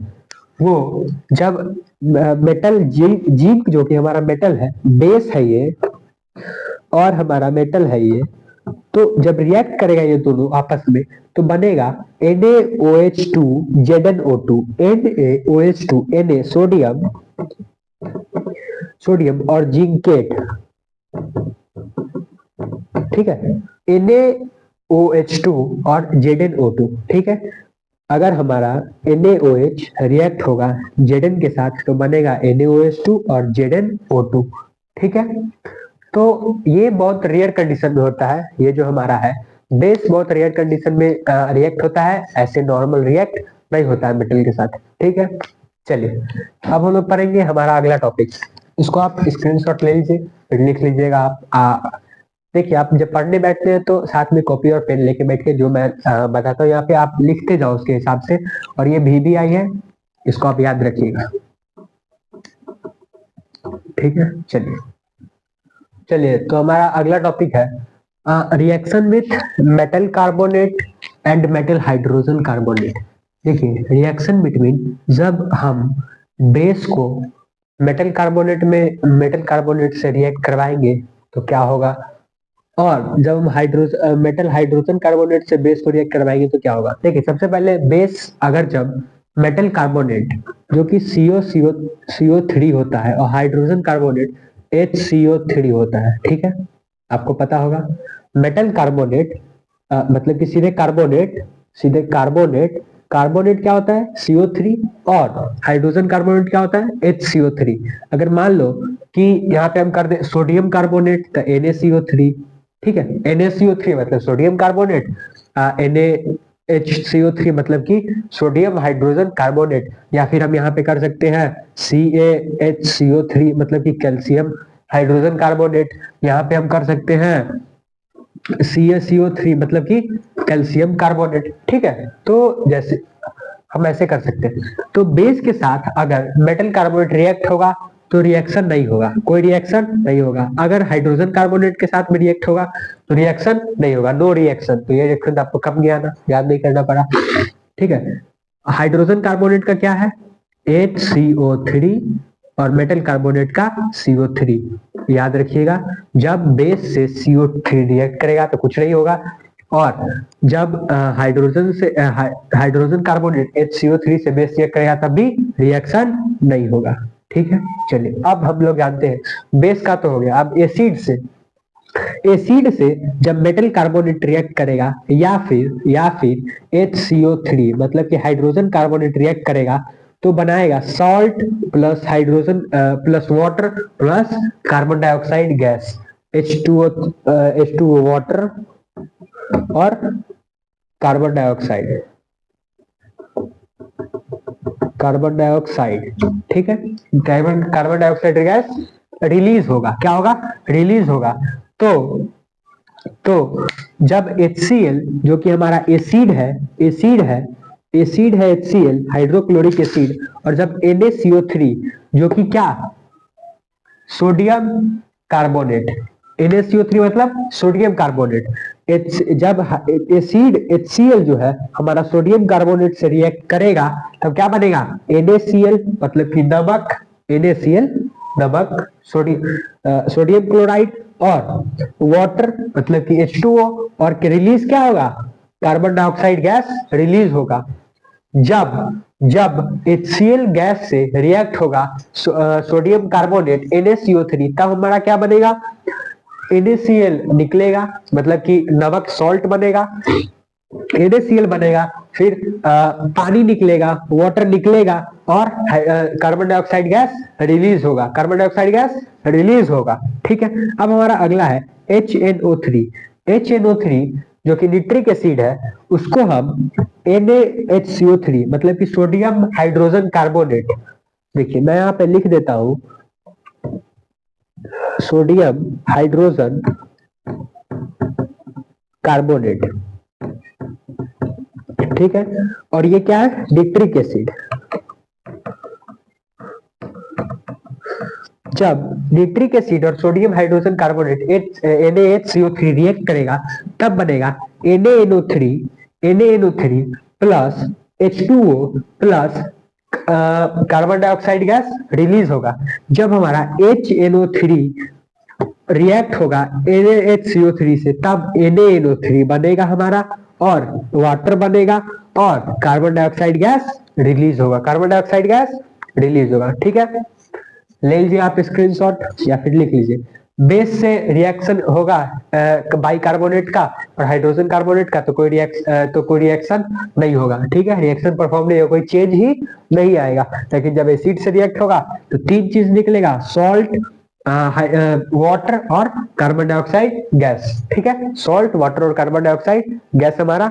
वो जब मेटल जिंक जो कि हमारा मेटल है, बेस है ये और हमारा मेटल है ये, तो जब रिएक्ट करेगा ये दोनों आपस में तो बनेगा NaOH2 ZnO2, NaOH2 Na sodium और जिंकेट। ठीक है, NaOH2 और ZnO2। ठीक है, अगर हमारा NaOH रिएक्ट होगा Zn के साथ तो बनेगा NaOH2 और ZnO2। ठीक है, तो ये बहुत रेयर कंडीशन में होता है। ये जो हमारा है बेस बहुत रेयर कंडीशन में रिएक्ट होता है, ऐसे नॉर्मल रिएक्ट नहीं होता है मेटल के साथ। ठीक है, चलिए अब हम लोग पढ़ेंगे हमारा अगला टॉपिक। इसको आप स्क्रीनशॉट ले लीजिए, लिख लीजिएगा आप। देखिए, आप जब पढ़ने बैठते हैं तो साथ में कॉपी और पेन लेके बैठ के जो मैं बताता हूँ यहाँ पे आप लिखते जाओ उसके हिसाब से। और ये VBI है, इसको आप याद रखिएगा। ठीक है, चलिए तो हमारा अगला टॉपिक है reaction with metal carbonate and metal hydrogen carbonate. देखिए, रिएक्शन बिटवीन, जब हम बेस को मेटल कार्बोनेट से रिएक्ट करवाएंगे तो क्या होगा, और जब हम मेटल हाइड्रोजन कार्बोनेट से बेस को रिएक्ट करवाएंगे तो क्या होगा। देखिए, सबसे पहले बेस अगर जब मेटल कार्बोनेट जो कि CO3 होता है और हाइड्रोजन कार्बोनेट HCO3 होता है। ठीक है, आपको पता होगा मेटल कार्बोनेट मतलब कि सीधे कार्बोनेट क्या होता है CO3 और हाइड्रोजन कार्बोनेट क्या होता है HCO3। अगर मान लो कि यहाँ पे हम कर दे सोडियम कार्बोनेट तो NaCO3। ठीक है, NaCO3 मतलब सोडियम कार्बोनेट, NaHCO3 मतलब कि सोडियम हाइड्रोजन कार्बोनेट, या फिर हम यहाँ पे कर सकते हैं CaHCO3 मतलब कि कैल्शियम हाइड्रोजन कार्बोनेट। यहाँ पे हम कर सकते हैं CaCO3 मतलब कि कैल्शियम कार्बोनेट। ठीक है, तो जैसे हम ऐसे कर सकते हैं। तो बेस के साथ अगर मेटल कार्बोनेट रिएक्ट होगा तो रिएक्शन नहीं होगा, कोई रिएक्शन नहीं होगा। अगर हाइड्रोजन कार्बोनेट के साथ में रिएक्ट होगा तो रिएक्शन नहीं होगा, नो रिएक्शन। तो ये रिएक्शन आपको कम गया ना, याद नहीं करना पड़ा। ठीक है, हाइड्रोजन कार्बोनेट का क्या है HCO3 और मेटल कार्बोनेट का CO3। याद रखिएगा, जब बेस से CO3 रिएक्ट करेगा तो कुछ नहीं होगा, और जब हाइड्रोजन कार्बोनेट HCO3 से बेस रिएक्ट करेगा तब भी रिएक्शन नहीं होगा। ठीक है, चलिए अब हम लोग जानते हैं बेस का तो हो गया। अब एसिड से जब मेटल कार्बोनेट रिएक्ट करेगा या फिर HCO3 मतलब कि हाइड्रोजन कार्बोनेट रिएक्ट करेगा तो बनाएगा salt plus hydrogen plus water plus carbon dioxide gas H2O water और कार्बन डाइऑक्साइड। ठीक है, कार्बन डाइऑक्साइड गैस रिलीज होगा। क्या होगा, रिलीज होगा। तो जब HCl जो कि हमारा एसिड है HCl हाइड्रोक्लोरिक एसिड, और जब NaCO3 जो कि क्या सोडियम कार्बोनेट, NaCO3 मतलब सोडियम कार्बोनेट, जब एसिड HCl जो है हमारा सोडियम कार्बोनेट से रिएक्ट करेगा तब क्या बनेगा NaCl मतलब कि नमक, NaCl नमक, सोडियम क्लोराइड और वाटर मतलब कि H2O, और रिलीज क्या होगा कार्बन डाइऑक्साइड गैस रिलीज होगा। जब HCl गैस से रिएक्ट होगा सोडियम कार्बोनेट NaCO3 तब हमारा क्या बनेगा NaCl निकलेगा मतलब कि नमक सॉल्ट बनेगा, NaCl बनेगा, फिर पानी निकलेगा, वाटर निकलेगा और कार्बन डाइऑक्साइड गैस रिलीज होगा। ठीक है, अब हमारा अगला है HNO3 जो कि निट्रिक एसिड है, उसको हम NaHCO3 मतलब कि सोडियम हाइड्रोजन कार्बोनेट। देखिए, मैं यहाँ पे लिख देता हूं सोडियम हाइड्रोजन कार्बोनेट। ठीक है, और ये क्या है निट्रिक एसिड। जब निट्रिक एसिड और sodium hydrogen carbonate NaHCO3 react करेगा तब बनेगा NaNO3 plus H2O plus carbon dioxide gas release होगा। जब हमारा HNO3 रिएक्ट होगा NaHCO3 से तब NaNO3 बनेगा हमारा और वाटर बनेगा और कार्बन डाइऑक्साइड गैस रिलीज होगा। ठीक है, ले लीजिए आप स्क्रीनशॉट या फिर लिख लीजिए। बेस से रिएक्शन होगा बाइकार्बोनेट का और हाइड्रोजन कार्बोनेट का, तो कोई रिएक्शन नहीं होगा। ठीक है, रिएक्शन परफॉर्म नहीं होगा, कोई चेंज ही नहीं आएगा। लेकिन जब एसिड से रिएक्ट होगा तो तीन चीज निकलेगा, सॉल्ट, वाटर और कार्बन डाइऑक्साइड गैस। ठीक है, सॉल्ट, वाटर और कार्बन डाइऑक्साइड गैस हमारा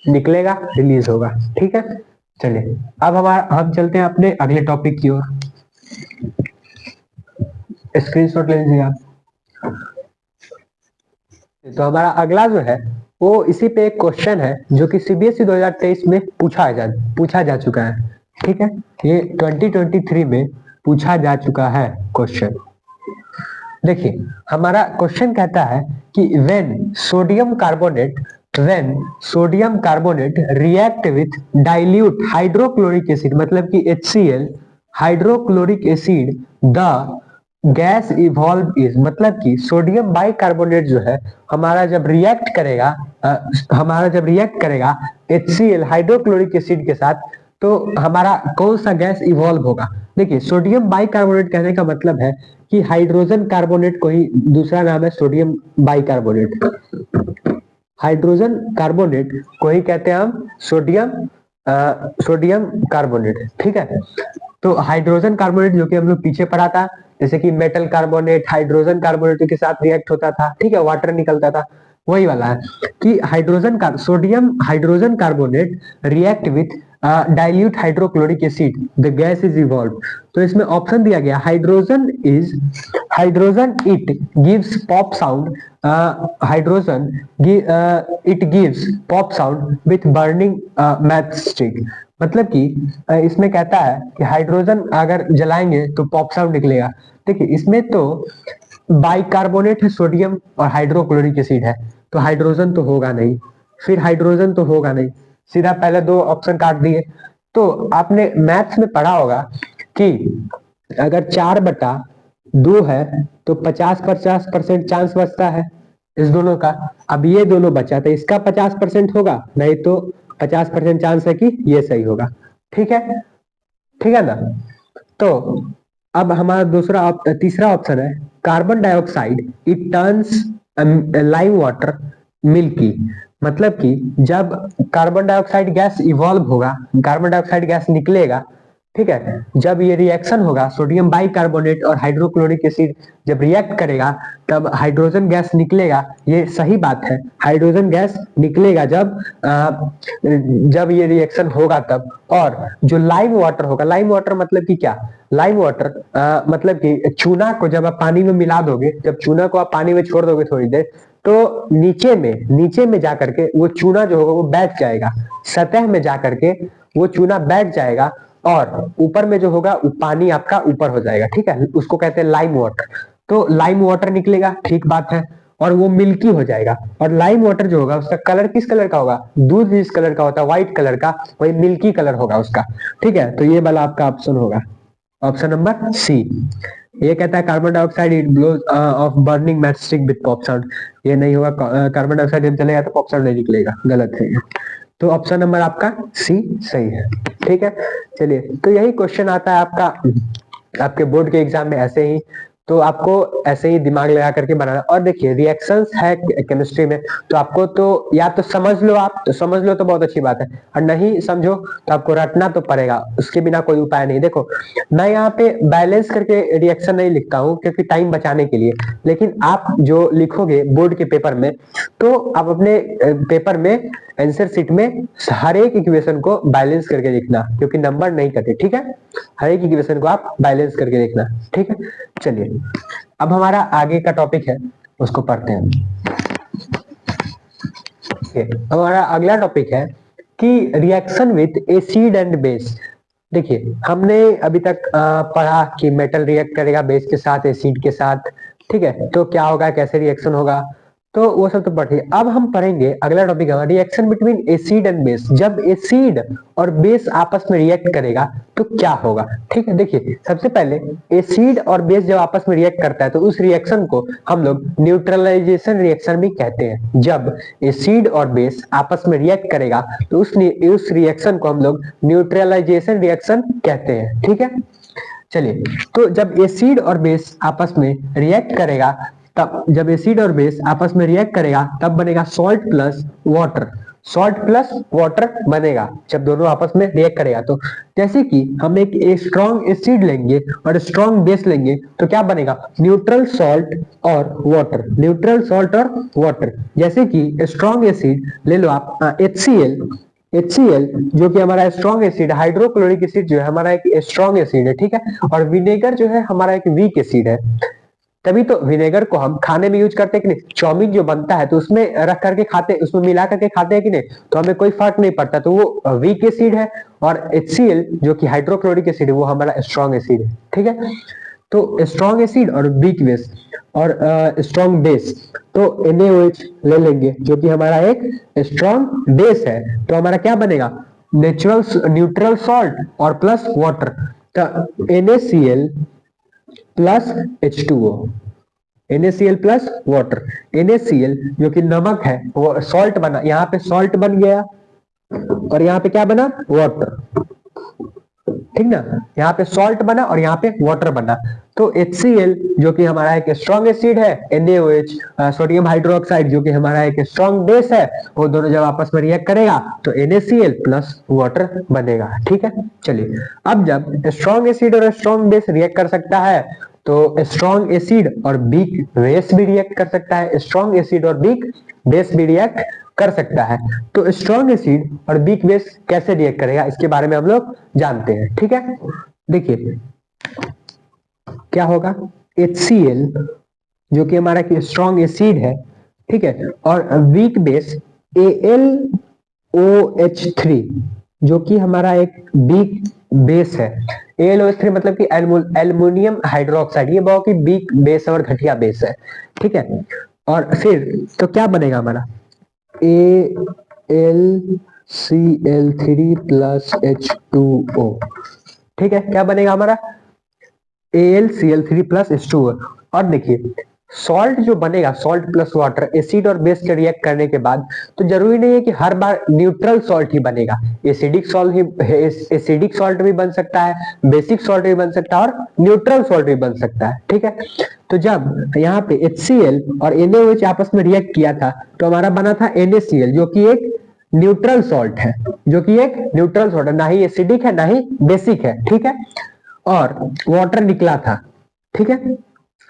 निकलेगा, रिलीज होगा। ठीक है, चलिए अब हम चलते हैं अपने अगले टॉपिक की ओर। स्क्रीनशॉट ले लीजिए आप। तो हमारा अगला जो है वो इसी पे एक क्वेश्चन है जो कि सीबीएसई 2023 में पूछा जा चुका है। ठीक है, ये 2023 में पूछा जा चुका है क्वेश्चन। देखिए हमारा क्वेश्चन कहता है कि when sodium carbonate react with dilute hydrochloric acid, मतलब कि HCl hydrochloric acid, the gas evolve is, मतलब कि सोडियम बाइकार्बोनेट जो है हमारा जब रिएक्ट करेगा HCl हाइड्रोक्लोरिक एसिड के साथ, तो हमारा कौन सा गैस इवॉल्व होगा। देखिए सोडियम बाइकार्बोनेट कहने का मतलब है कि हाइड्रोजन कार्बोनेट को ही दूसरा नाम है सोडियम बाइकार्बोनेट। हाइड्रोजन कार्बोनेट को ही कहते हैं हम सोडियम कार्बोनेट। ठीक है, तो हाइड्रोजन कार्बोनेट जो कि हम लोग पीछे पढ़ा था, जैसे कि मेटल कार्बोनेट हाइड्रोजन कार्बोनेट के साथ रिएक्ट होता था, ठीक है, वाटर निकलता था, वही वाला है कि sodium hydrogen carbonate react with dilute hydrochloric acid, the gas is evolve. तो इसमें ऑप्शन दिया गया hydrogen it gives pop sound, it gives pop sound with burning matchstick. मतलब कि इसमें कहता है कि हाइड्रोजन अगर जलाएंगे तो पॉप साउंड निकलेगा। देखिए इसमें तो बाइकार्बोनेट है सोडियम और हाइड्रोक्लोरिक एसिड है, तो हाइड्रोजन तो होगा नहीं, फिर हाइड्रोजन तो होगा नहीं, सीधा पहले दो ऑप्शन काट दिए। तो आपने मैथ्स में पढ़ा होगा कि अगर 4/2 है तो 50% चांस बचता है इस दोनों का। अब ये दोनों बचा तो इसका 50% होगा, नहीं तो 50% चांस है कि ये सही होगा। ठीक है ना। तो अब हमारा तीसरा ऑप्शन है carbon dioxide it turns lime water milky. मतलब कि जब कार्बन डाइऑक्साइड गैस इवॉल्व होगा, कार्बन डाइऑक्साइड गैस निकलेगा, ठीक है, जब ये रिएक्शन होगा सोडियम बाइकार्बोनेट और हाइड्रोक्लोरिक एसिड जब रिएक्ट करेगा तब हाइड्रोजन गैस निकलेगा। ये सही बात है, हाइड्रोजन गैस निकलेगा जब ये रिएक्शन होगा तब। और जो लाइम वाटर होगा, लाइम वाटर मतलब कि क्या, लाइम वाटर मतलब कि चूना को जब आप पानी में मिला दोगे, जब चूना को आप पानी में छोड़ दोगे थोड़ी देर, तो नीचे में जाकर के वो चूना जो होगा वो बैठ जाएगा, सतह में जाकर के वो चूना बैठ जाएगा और ऊपर में जो होगा वो पानी आपका ऊपर हो जाएगा। ठीक है, उसको कहते हैं लाइम वाटर। तो लाइम वाटर निकलेगा, ठीक बात है, और वो मिल्की हो जाएगा। और लाइम वाटर जो होगा उसका कलर किस कलर का होगा, दूध जिस कलर का होता है व्हाइट कलर का, वही मिल्की कलर होगा उसका। ठीक है, तो ये वाला आपका ऑप्शन होगा, ऑप्शन नंबर सी। ये कहता है carbon dioxide it blows off burning matchstick with pop sound. ये नहीं होगा, कार्बन डाइऑक्साइड जब चलेगा तो पॉप साउंड नहीं निकलेगा, गलत है। तो ऑप्शन नंबर आपका सी सही है। ठीक है, चलिए तो यही क्वेश्चन आता है आपके बोर्ड के एग्जाम में ऐसे ही, तो आपको ऐसे ही दिमाग लगा करके बनाना। और देखिए रिएक्शंस है केमिस्ट्री में, तो आपको तो या तो समझ लो, आप तो समझ लो तो बहुत अच्छी बात है, और नहीं समझो तो आपको रटना तो पड़ेगा, उसके बिना कोई उपाय नहीं। देखो मैं यहाँ पे बैलेंस करके रिएक्शन नहीं लिखता हूँ क्योंकि टाइम बचाने के लिए, लेकिन आप जो लिखोगे बोर्ड के पेपर में, तो आप अपने पेपर में आंसर शीट में हर एक इक्वेशन को बैलेंस करके लिखना, क्योंकि नंबर नहीं कटे। ठीक है, हर एक इक्वेशन को आप बैलेंस करके लिखना। ठीक है, चलिए अब हमारा आगे का टॉपिक है उसको पढ़ते हैं। हमारा अगला टॉपिक है कि reaction with acid and base. देखिए हमने अभी तक पढ़ा कि मेटल रिएक्ट करेगा बेस के साथ, एसिड के साथ, ठीक है, तो क्या होगा, कैसे रिएक्शन होगा, तो वो सब तो पढ़िए। अब हम पढ़ेंगे अगला टॉपिक है reaction between acid and base. जब एसिड और बेस आपस में रिएक्ट करेगा तो क्या होगा। ठीक है, देखिए सबसे पहले एसिड और बेस जब आपस में रिएक्ट करता है तो उस रिएक्शन को हम लोग न्यूट्रलाइजेशन रिएक्शन भी कहते हैं। जब एसिड और बेस आपस में रिएक्ट करेगा तो उस रिएक्शन को हम लोग न्यूट्रलाइजेशन रिएक्शन कहते हैं। ठीक है, चलिए तो जब एसिड और बेस आपस में रिएक्ट करेगा तब जब एसिड और बेस आपस में रिएक्ट करेगा तब बनेगा salt plus water, salt plus water बनेगा जब दोनों आपस में रिएक्ट करेगा। तो जैसे कि हम एक स्ट्रॉन्ग एसिड लेंगे और स्ट्रॉन्ग बेस लेंगे तो क्या बनेगा, न्यूट्रल सॉल्ट और वाटर, न्यूट्रल सॉल्ट और वाटर। जैसे कि स्ट्रॉन्ग एसिड ले लो आप HCl, HCl जो कि हमारा स्ट्रॉन्ग एसिड, हाइड्रोक्लोरिक एसिड जो है हमारा एक स्ट्रॉन्ग एसिड है, ठीक है। और विनेगर जो है हमारा एक वीक एसिड है। तभी तो विनेगर को हम खाने में यूज करते हैं कि नहीं, चाउमीन जो बनता है तो उसमें रख करके खाते, उसमें मिला करके खाते हैं कि नहीं, तो हमें कोई फर्क नहीं पड़ता, तो वो वीक एसिड है। और HCl जो कि हाइड्रोक्लोरिक एसिड है वो हमारा स्ट्रॉन्ग एसिड है, ठीक है। तो स्ट्रॉन्ग एसिड और वीक बेस और स्ट्रॉन्ग बेस, तो NaOH ले लेंगे जो कि हमारा एक स्ट्रॉन्ग बेस है। तो हमारा क्या बनेगा, नेचुरल न्यूट्रल सॉल्ट और प्लस वाटर, तो NaCl plus H2O, NaCl plus water. NaCl जो कि नमक है वो सॉल्ट बना, यहाँ पे सॉल्ट बन गया और यहाँ पे क्या बना, वाटर, ठीक ना। यहाँ पे सॉल्ट बना और यहाँ पे वाटर बना। तो HCl जो कि हमारा एक स्ट्रॉन्ग एसिड है, NaOH सोडियम हाइड्रोक्साइड जो कि हमारा एक स्ट्रॉन्ग बेस है, वो दोनों जब आपस में रिएक्ट करेगा तो NaCl प्लस वाटर बनेगा, ठीक है। चलिए अब जब स्ट्रॉन्ग एसिड और स्ट्रॉन्ग बेस रिएक्ट कर सकता है तो स्ट्रॉन्ग एसिड और वीक बेस भी रिएक्ट कर सकता है, स्ट्रॉन्ग एसिड और वीक बेस भी रिएक्ट कर सकता है। तो स्ट्रॉन्ग एसिड और वीक बेस कैसे रिएक्ट करेगा इसके बारे में हम लोग जानते हैं, ठीक है। देखिए क्या होगा, HCl जो कि हमारा स्ट्रॉन्ग एसिड है, ठीक है, और वीक बेस AlOH3 जो कि हमारा एक वीक बेस है। AlOH3 मतलब कि एल्युमिनियम हाइड्रोक्साइड, ये बहुत ही वीक बेस और घटिया बेस है, ठीक है। और फिर तो क्या बनेगा हमारा AlCl3 प्लस H2O, ठीक है। क्या बनेगा हमारा AlCl3 प्लस H2O। और देखिए सॉल्ट जो बनेगा, सॉल्ट प्लस वाटर, एसिड और बेस के रिएक्ट करने के बाद, तो जरूरी नहीं है कि हर बार न्यूट्रल सॉल्ट ही बनेगा, एसिडिक सॉल्ट भी बन सकता है, बेसिक सॉल्ट भी बन सकता है और न्यूट्रल सॉल्ट भी बन सकता है, ठीक है। तो जब यहाँ पे HCl और NaOH आपस में रिएक्ट किया था तो हमारा बना था NaCl जो कि एक न्यूट्रल सॉल्ट है, जो कि एक न्यूट्रल सॉल्ट है, ना ही एसिडिक है ना ही बेसिक है, ठीक है। और वाटर निकला था, ठीक है।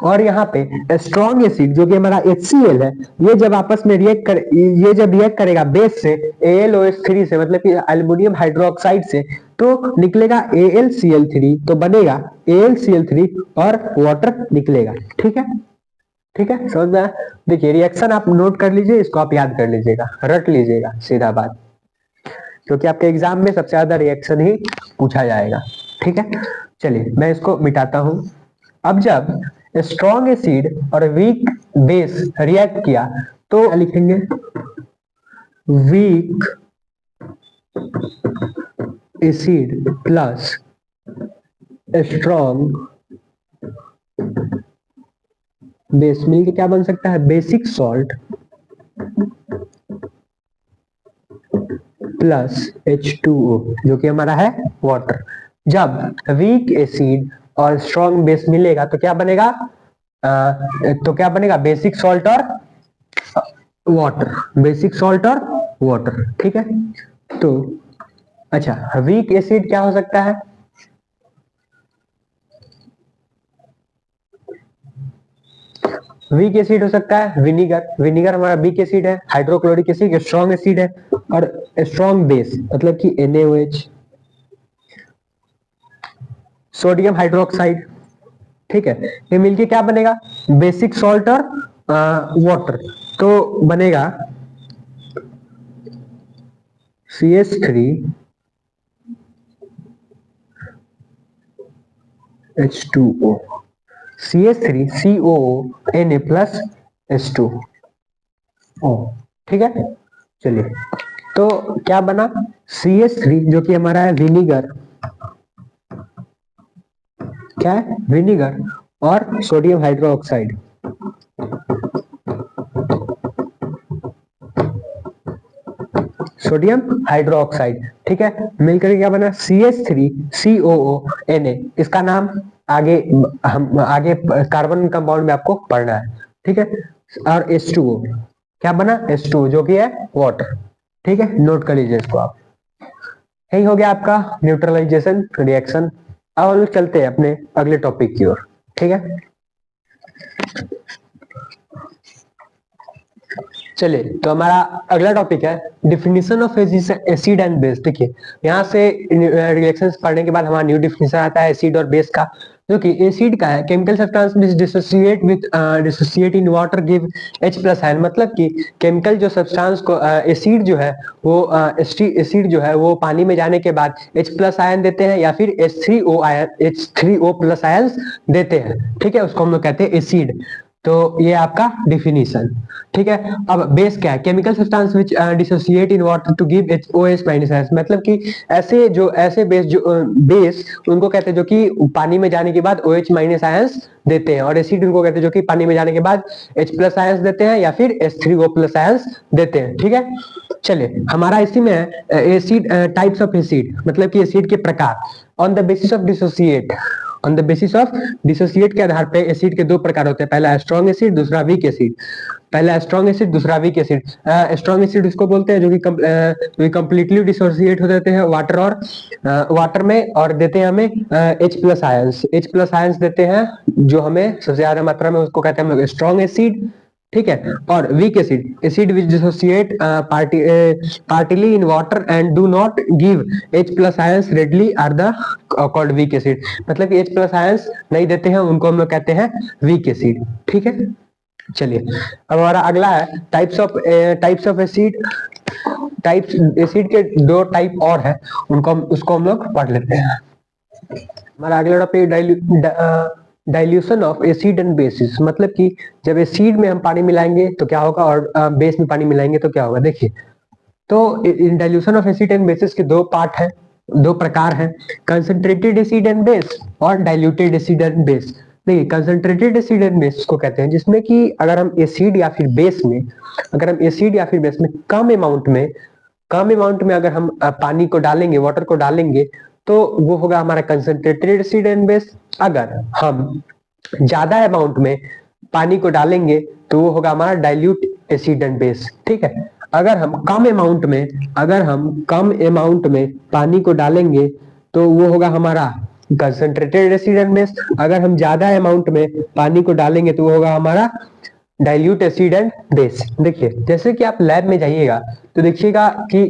और यहाँ पे स्ट्रॉन्ग एसिड जो कि हमारा HCl है, ये जब आपस में रिएक्ट करेगा बेस से AlOH3 से, मतलब कि एल्युमिनियम हाइड्रोक्साइड से, तो निकलेगा AlCl3, तो बनेगा AlCl3 और वाटर निकलेगा, ठीक है, ठीक है, समझ में आया। देखिए रिएक्शन आप नोट कर लीजिए, इसको आप याद कर लीजिएगा, रट लीजिएगा, सीधा बात, क्योंकि आपके एग्जाम में सबसे ज्यादा रिएक्शन ही पूछा जाएगा, ठीक है। चलिए मैं इसको मिटाता हूं। अब जब स्ट्रॉन्ग एसिड और वीक बेस रिएक्ट किया तो क्या लिखेंगे, weak acid plus strong base मिलके क्या बन सकता है, बेसिक सॉल्ट प्लस H2O जो कि हमारा है वाटर। जब वीक एसिड और स्ट्रॉन्ग बेस मिलेगा तो क्या बनेगा, बेसिक सॉल्ट और वाटर, बेसिक सॉल्ट और वाटर, ठीक है। तो अच्छा वीक एसिड क्या हो सकता है, वीक एसिड हो सकता है विनीगर, विनीगर हमारा वीक एसिड है, हाइड्रोक्लोरिक एसिड स्ट्रॉन्ग एसिड है, और स्ट्रॉन्ग बेस मतलब कि NaOH, सोडियम हाइड्रोक्साइड, ठीक है। ये मिलके क्या बनेगा, बेसिक सॉल्ट और वाटर, तो बनेगा CH3 H2O, CH3 COO Na plus H2O, ठीक है। चलिए तो क्या बना, CH3 जो कि हमारा है विनीगर, क्या है, विनीगर और सोडियम हाइड्रोक्साइड, सोडियम हाइड्रोक्साइड, ठीक है, मिलकर क्या बना CH3 COO Na। इसका नाम आगे हम आगे कार्बन कंपाउंड में आपको पढ़ना है, ठीक है, और H2O क्या बना, H2O जो कि है वाटर। ठीक है, नोट कर लीजिए इसको आप। यही हो गया आपका न्यूट्रलाइजेशन रिएक्शन। अब हम लोग चलते हैं अपने अगले टॉपिक की ओर। ठीक है, चलिए तो हमारा अगला टॉपिक है definition of acid and base. देखिए यहाँ से रिएक्शंस पढ़ने के बाद हमारा न्यू डिफिनीशन आता है एसिड और बेस का, जो कि एसिड का है chemical substance which dissociate with dissociate in water give H+ ion. मतलब कि केमिकल जो सब्सटेंस को एसिड जो है वो एसिड जो है वो पानी में जाने के बाद H+ आयन देते हैं या फिर H3O आयन H3O+ आयन देते हैं। ठीक है, उसको हम लोग कहते हैं एसिड। तो ये आपका डिफिनीशन। ठीक है, अब बेस क्या है, chemical substance which dissociate in water to give OH- ion. मतलब कि ऐसे बेस जो बेस उनको कहते हैं जो कि पानी में जाने के बाद OH- आयंस देते हैं, और एसिड उनको कहते हैं जो कि पानी में जाने के बाद H+ आयंस देते हैं या फिर H3O+ आयंस देते हैं। ठीक है, चलिए हमारा इसी में है एसिड टाइप्स ऑफ एसिड, मतलब कि एसिड के प्रकार। On the basis of dissociate, on the basis of dissociate के आधार पे एसिड के दो प्रकार होते हैं, पहला स्ट्रॉन्ग एसिड, दूसरा वीक एसिड। पहला स्ट्रॉन्ग एसिड, दूसरा वीक एसिड। स्ट्रॉन्ग एसिड उसको बोलते हैं जो कि कंप्लीटली डिसोसिएट हो जाते हैं वाटर और वाटर में, और देते हैं हमें H+ आयंस। H+ आयंस देते हैं जो हमें सबसे ज्यादा मात्रा में, उसको कहते हैं हम लोग स्ट्रॉन्ग एसिड। ठीक है, और weak acid, acid which dissociate partially in water and do not give H+ ions readily are the called weak acid. मतलब कि H+ आयंस नहीं देते हैं, उनको हम लोग कहते हैं वीक एसिड। ठीक है, चलिए अब हमारा अगला है types of acid. Types acid के दो टाइप और है, उसको हम लोग पढ़ लेते हैं। हमारा अगला topic dilution of acid and bases. मतलब कि जब एसिड में हम पानी मिलाएंगे तो क्या होगा, और बेस में पानी मिलाएंगे तो क्या होगा। देखिए तो dilution of acid and bases के दो पार्ट है, दो प्रकार है, कंसंट्रेटेड एसिड एंड बेस और डाइल्यूटेड एसिड एंड बेस। देखिए कंसंट्रेटेड एसिड एंड बेस को कहते हैं जिसमें कि अगर हम एसिड या फिर बेस में, कम अमाउंट में अगर हम पानी को डालेंगे, वाटर को डालेंगे, तो वो होगा हमारा कंसंट्रेटेड एसिड एंड बेस। अगर हम ज्यादा अमाउंट में पानी को डालेंगे तो वो होगा हमारा डाइल्यूट एसिड एंड बेस। ठीक है, अगर हम कम अमाउंट में पानी को डालेंगे तो वो होगा हमारा कंसंट्रेटेड एसिड एंड बेस। अगर हम ज्यादा अमाउंट में पानी को डालेंगे तो वो होगा हमारा डाइल्यूट एसिड एंड बेस। देखिए जैसे कि आप लैब में जाइएगा तो देखिएगा कि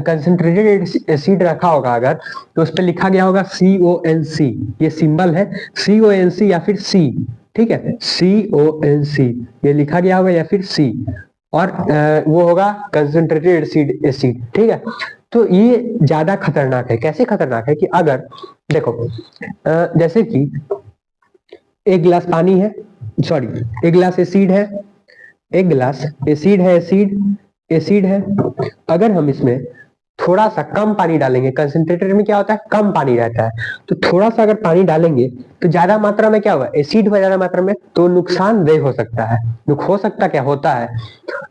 कंसंट्रेटेड एसिड रखा होगा अगर, तो उस पर लिखा गया होगा CONC, ये सिंबल है CONC या फिर C। ठीक है, CONC ये लिखा गया होगा या फिर C, और वो होगा कंसंट्रेटेड एसिड। ठीक है, तो ये ज्यादा खतरनाक है। कैसे खतरनाक है कि अगर देखो जैसे कि एक गिलास पानी है, सॉरी एक गिलास एसिड है, एक गिलास एसिड है। अगर हम इसमें थोड़ा सा कम पानी डालेंगे, कंसंट्रेटेड में क्या होता है कम पानी रहता है, तो थोड़ा सा अगर पानी डालेंगे तो ज्यादा मात्रा में क्या होगा, एसिड में ज्यादा मात्रा में, तो नुकसानदेह हो सकता है। हो सकता क्या होता है,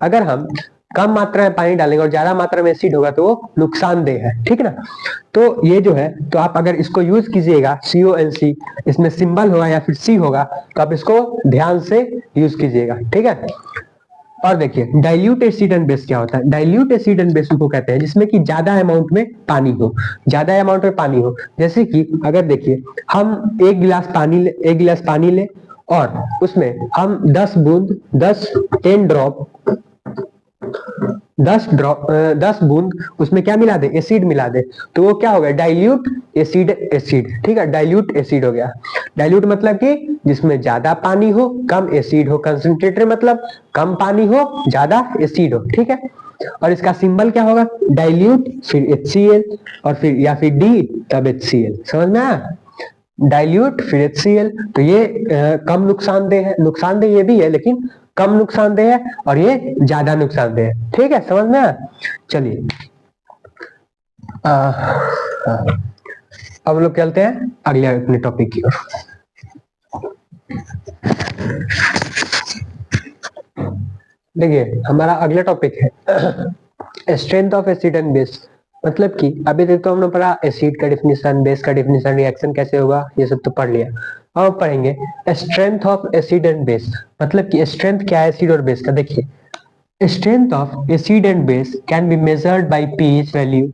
अगर हम कम मात्रा में पानी डालेंगे और ज्यादा मात्रा में एसिड होगा तो वो नुकसानदेह है। ठीक ना, तो ये जो है, तो आप अगर इसको यूज कीजिएगा CONC, इसमें सिंबल होगा या फिर C होगा, तो आप इसको ध्यान से यूज कीजिएगा। ठीक है, और देखिए डाइल्यूट एसिड एंड बेस क्या होता है। डाइल्यूट एसिड एंड बेस को कहते हैं जिसमें कि ज्यादा अमाउंट में पानी हो। जैसे कि अगर देखिए हम एक गिलास पानी ले और उसमें हम 10 बूंद उसमें क्या मिला दे, एसिड मिला दे, तो वो क्या होगा, डाइल्यूट एसिड। ठीक है, डाइल्यूट एसिड हो गया। डाइल्यूट मतलब कि जिसमें ज्यादा पानी हो कम एसिड हो, कंसंट्रेटेड मतलब कम पानी हो ज्यादा एसिड हो। ठीक है, और इसका सिंबल क्या होगा, डाइल्यूट फिर HCl और फिर या फिर D तब HCl। समझ में आया, डाइल्यूट फिर HCl। तो ये कम नुकसानदेह है, नुकसानदेह ये भी है लेकिन कम नुकसानदेह है, और ये ज्यादा नुकसानदेह है। ठीक है, समझ में आया। चलिए अब लोग चलते हैं अगले अपने टॉपिक की ओर। देखिए हमारा अगला टॉपिक है strength of acid and base. मतलब कि अभी तक तो हमने पढ़ा एसिड का डिफिनेशन, बेस का डिफिनेशन, रिएक्शन कैसे होगा, ये सब तो पढ़ लिया। अब हम पढ़ेंगे strength of acid and base. मतलब कि स्ट्रेंथ क्या है एसिड और बेस का। देखिए, strength of acid and base can be measured by pH value.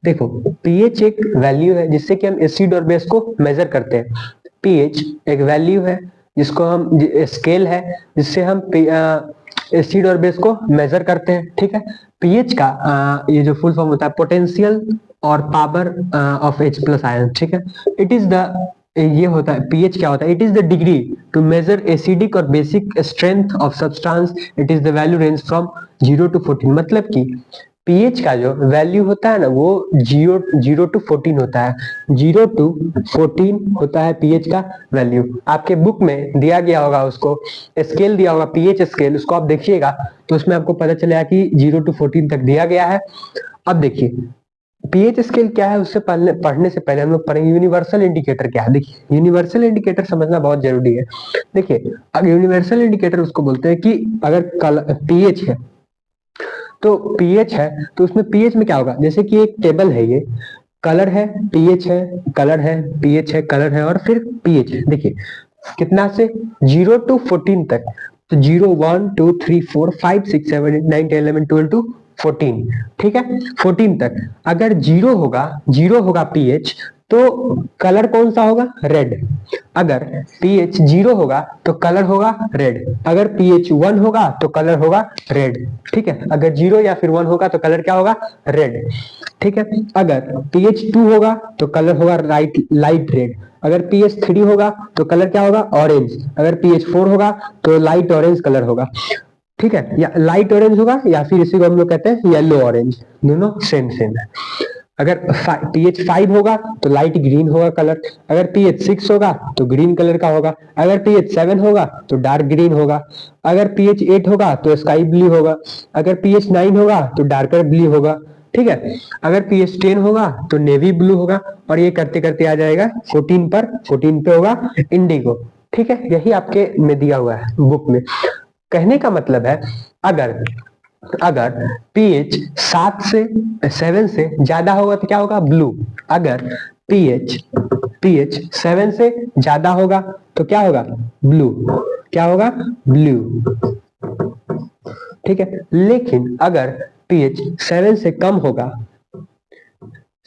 देखो, पीएच एक वैल्यू है जिससे कि हम एसिड और बेस को मेजर करते हैं। पीएच एक वैल्यू है जिसको हम, स्केल है जिससे हम एसिड और बेस को मेजर करते हैं। ठीक है, पीएच का ये जो फुल फॉर्म होता है पोटेंशियल और power of H plus ion. ठीक है, इट इज द, ये होता है पीएच क्या होता है, it is the degree to measure acidic और basic strength of substance. It is the value range from 0 to 14। मतलब कि पीएच का जो वैल्यू होता है ना वो 0 to 14 होता है। 0 to 14 होता है पीएच का वैल्यू। आपके बुक में दिया गया होगा, उसको स्केल दिया होगा, पीएच स्केल, उसको आप देखिएगा तो उसमें आपको पता चलेगा कि 0 to 14 तक दिया गया है। अब देखिए, पीएच स्केल क्या है, उससे पढ़ने से पहले हम लोग पढ़ेंगे यूनिवर्सल इंडिकेटर क्या है। देखिए, यूनिवर्सल इंडिकेटर समझना बहुत जरूरी है। देखिए, अगर यूनिवर्सल इंडिकेटर उसको बोलते हैं कि अगर पीएच है तो पीएच है तो उसमें पीएच में क्या होगा, जैसे कि एक टेबल है, ये कलर है, पीएच है, कलर है, पीएच है, कलर है और फिर पीएच है। देखिए कितना से 0 to 14 तक, तो 0 1 2 3 4 5 6 7 8 9 10 11 12 to 14। ठीक है, 14 तक अगर जीरो होगा पीएच तो कलर कौन सा होगा, रेड। अगर पीएच 0 होगा तो कलर होगा रेड। अगर पीएच 1 होगा तो कलर होगा रेड। ठीक है, अगर 0 या फिर 1 होगा तो कलर क्या होगा, रेड। ठीक है, अगर पीएच 2 होगा तो कलर होगा लाइट रेड। अगर पीएच 3 होगा तो कलर क्या होगा, ऑरेंज। अगर पीएच 4 होगा तो लाइट ऑरेंज कलर होगा। ठीक है, या लाइट ऑरेंज होगा या फिर इसी को हम लोग कहते हैं येलो ऑरेंज, दोनों सेम सेम है। अगर पीएच 5 होगा तो लाइट ग्रीन होगा कलर। अगर पीएच 6 होगा तो ग्रीन कलर का होगा। अगर पीएच 7 होगा तो डार्क ग्रीन होगा। अगर पीएच 8 होगा तो स्काई ब्लू होगा। अगर पीएच 9 होगा तो डार्कर ब्लू होगा। ठीक है, अगर पीएच 10 होगा तो नेवी ब्लू होगा। और ये करते करते आ जाएगा 14 पर, 14 पे होगा इंडिगो। ठीक है, यही आपके में दिया हुआ है बुक में। कहने का मतलब है, अगर अगर पीएच 7 से ज्यादा होगा तो क्या होगा, ब्लू। अगर पीएच पीएच 7 से ज्यादा होगा तो क्या होगा, ब्लू। क्या होगा, ब्लू। ठीक है, लेकिन अगर पीएच 7 से कम होगा,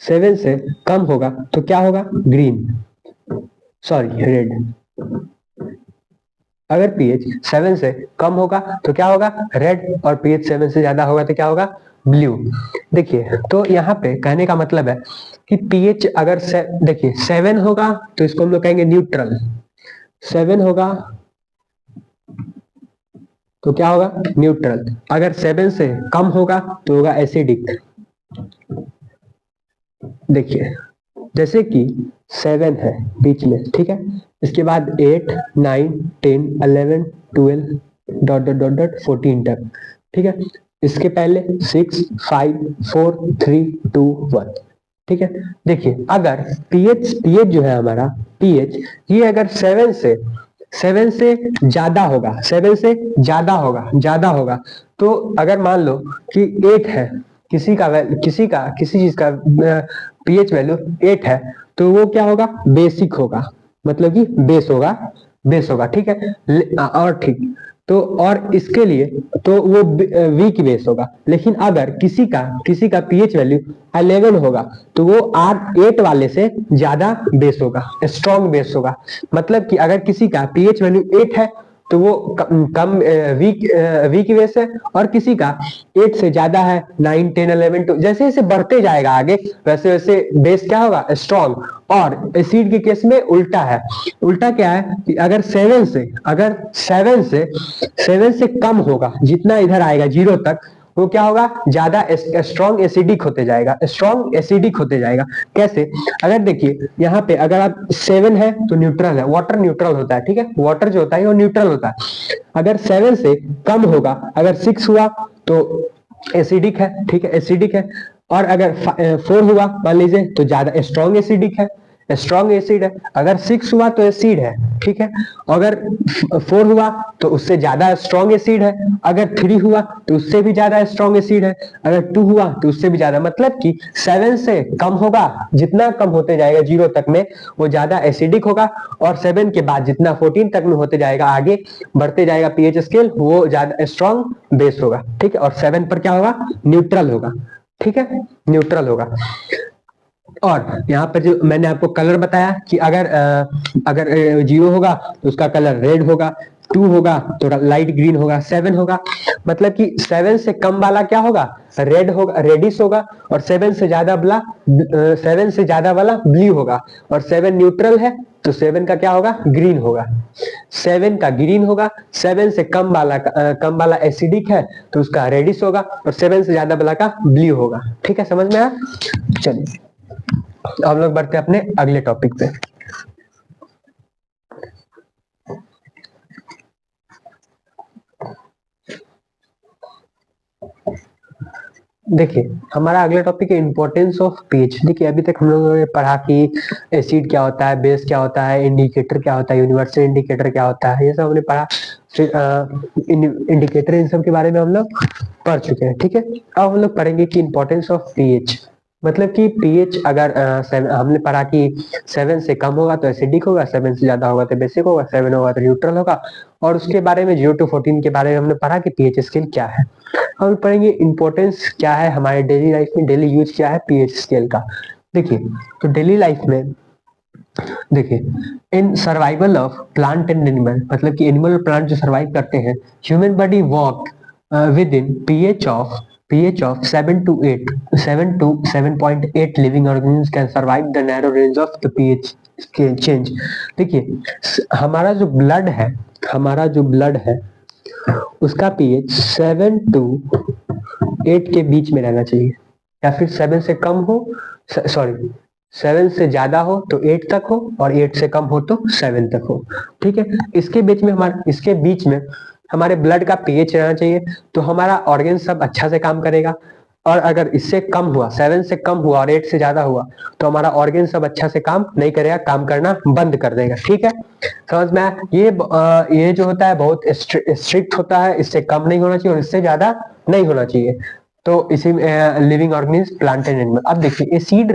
7 से कम होगा तो क्या होगा, ग्रीन, सॉरी रेड। अगर पीएच 7 से कम होगा तो क्या होगा, रेड। और पीएच 7 से ज्यादा होगा तो क्या होगा, ब्लू। देखिए, तो यहाँ पे कहने का मतलब है कि पीएच अगर देखिए 7 होगा तो इसको हम लोग कहेंगे न्यूट्रल। 7 होगा तो क्या होगा, न्यूट्रल। अगर 7 से कम होगा तो होगा एसिडिक। देखिए, जैसे कि 7 है बीच में, ठीक है, इसके बाद 8 9 10 11 12 डॉट डॉट डॉट डॉट 14 तक। ठीक है, इसके पहले 6 5 4 3 2 1। ठीक है, देखिए अगर पीएच जो है हमारा, पीएच ये अगर 7 से ज्यादा होगा, 7 से ज्यादा होगा तो अगर मान लो कि 8 है, किसी चीज का पीएच वैल्यू 8 है तो वो क्या होगा, बेसिक होगा। मतलब कि बेस होगा। ठीक है, और ठीक तो, और इसके लिए तो वो वीक बेस होगा। लेकिन अगर किसी का पीएच वैल्यू 11 होगा तो वो 8 वाले से ज्यादा बेस होगा, स्ट्रॉन्ग बेस होगा। मतलब कि अगर किसी का पीएच वैल्यू 8 है तो वो कम वीक बेस है, और किसी का 8 से ज्यादा है, 9 10 11 12, जैसे जैसे बढ़ते जाएगा आगे वैसे वैसे बेस क्या होगा, स्ट्रॉन्ग। और एसिड के केस में उल्टा है। उल्टा क्या है कि अगर 7 से कम होगा, जितना इधर आएगा 0 तक, वो क्या होगा, ज्यादा स्ट्रॉन्ग एसिडिक होते जाएगा। कैसे, अगर देखिए यहाँ पे अगर आप 7 है तो न्यूट्रल है, वाटर न्यूट्रल होता है। ठीक है, वाटर जो होता है वो न्यूट्रल होता है। अगर 7 से कम होगा, अगर 6 हुआ तो एसिडिक है। ठीक है, एसिडिक है। और अगर 4 हुआ मान लीजिए तो ज्यादा स्ट्रॉन्ग एसिडिक है। स्ट्रॉन्ग एसिड है। अगर 6 हुआ तो एसिड है, ठीक है। अगर 4 हुआ तो उससे ज्यादा स्ट्रॉन्ग एसिड है। अगर 3 हुआ तो उससे भी ज्यादा स्ट्रॉन्ग एसिड है। अगर 2 हुआ तो उससे भी ज्यादा, मतलब कि 7 से कम होगा, जितना कम होते जाएगा 0 तक में वो ज्यादा एसिडिक होगा, और 7 के बाद जितना 14 तक में होते जाएगा, आगे बढ़ते जाएगा पीएच स्केल, वो ज्यादा स्ट्रॉन्ग बेस होगा, ठीक है। और 7 पर क्या होगा, न्यूट्रल होगा, ठीक है, न्यूट्रल होगा। और यहाँ पर जो मैंने आपको कलर बताया कि अगर 0 होगा तो उसका कलर रेड होगा, 2 होगा तो लाइट ग्रीन होगा, 7 होगा, मतलब कि 7 से कम वाला क्या होगा, रेड होगा, रेडिश होगा, और 7 से ज्यादा वाला ब्लू होगा, और 7 न्यूट्रल है तो 7 का क्या होगा, ग्रीन होगा, 7 का ग्रीन होगा। 7 से कम वाला एसिडिक है तो उसका रेडिश होगा, और 7 से ज्यादा वाला का ब्लू होगा, ठीक है, समझ में आया। चलिए हम लोग बढ़ते हैं अपने अगले टॉपिक पे। देखिए हमारा अगला टॉपिक है इंपॉर्टेंस ऑफ पीएच। देखिए अभी तक हम लोगों ने पढ़ा कि एसिड क्या होता है, बेस क्या होता है, इंडिकेटर क्या होता है, यूनिवर्सल इंडिकेटर क्या होता है, ये सब हमने पढ़ा। फिर इंडिकेटर इन सब के बारे में हम लोग पढ़ चुके हैं, ठीक है। अब हम लोग पढ़ेंगे कि इंपॉर्टेंस ऑफ पीएच, मतलब कि पीएच अगर हमने पढ़ा कि 7 से कम होगा तो एसिडिक होगा, 7 से ज्यादा होगा तो बेसिक होगा, 7 होगा तो न्यूट्रल होगा, और उसके बारे में 0 to 14 के बारे में हमने पढ़ा कि पीएच स्केल क्या है। हम पढ़ेंगे इंपॉर्टेंस क्या है हमारे डेली लाइफ में, डेली यूज क्या है पीएच स्केल का। देखिए तो डेली लाइफ में देखिए in survival of plant and animal, मतलब कि एनिमल और प्लांट जो सर्वाइव करते हैं, human body work within pH of 7 to 7.8 living organisms can survive the narrow range of the pH change। देखिए हमारा जो ब्लड है उसका पीएच 7 to 8 के बीच में रहना चाहिए, या फिर 7 से कम हो, सॉरी 7 से ज्यादा हो तो 8 तक हो, और 8 से कम हो तो 7 तक हो, ठीक है। इसके बीच में हमारे ब्लड का पीएच रहना चाहिए, तो हमारा ऑर्गन सब अच्छा से काम करेगा। और अगर इससे कम हुआ, 7 से कम हुआ और 8 से ज्यादा हुआ, तो हमारा ऑर्गन सब अच्छा से काम नहीं करेगा, काम करना बंद कर देगा, ठीक है, समझ में आया। ये जो होता है बहुत स्ट्रिक्ट होता है, इससे कम नहीं होना चाहिए और इससे ज्यादा नहीं होना चाहिए। तो इसी living organism, plant and animal. अब देखिए acid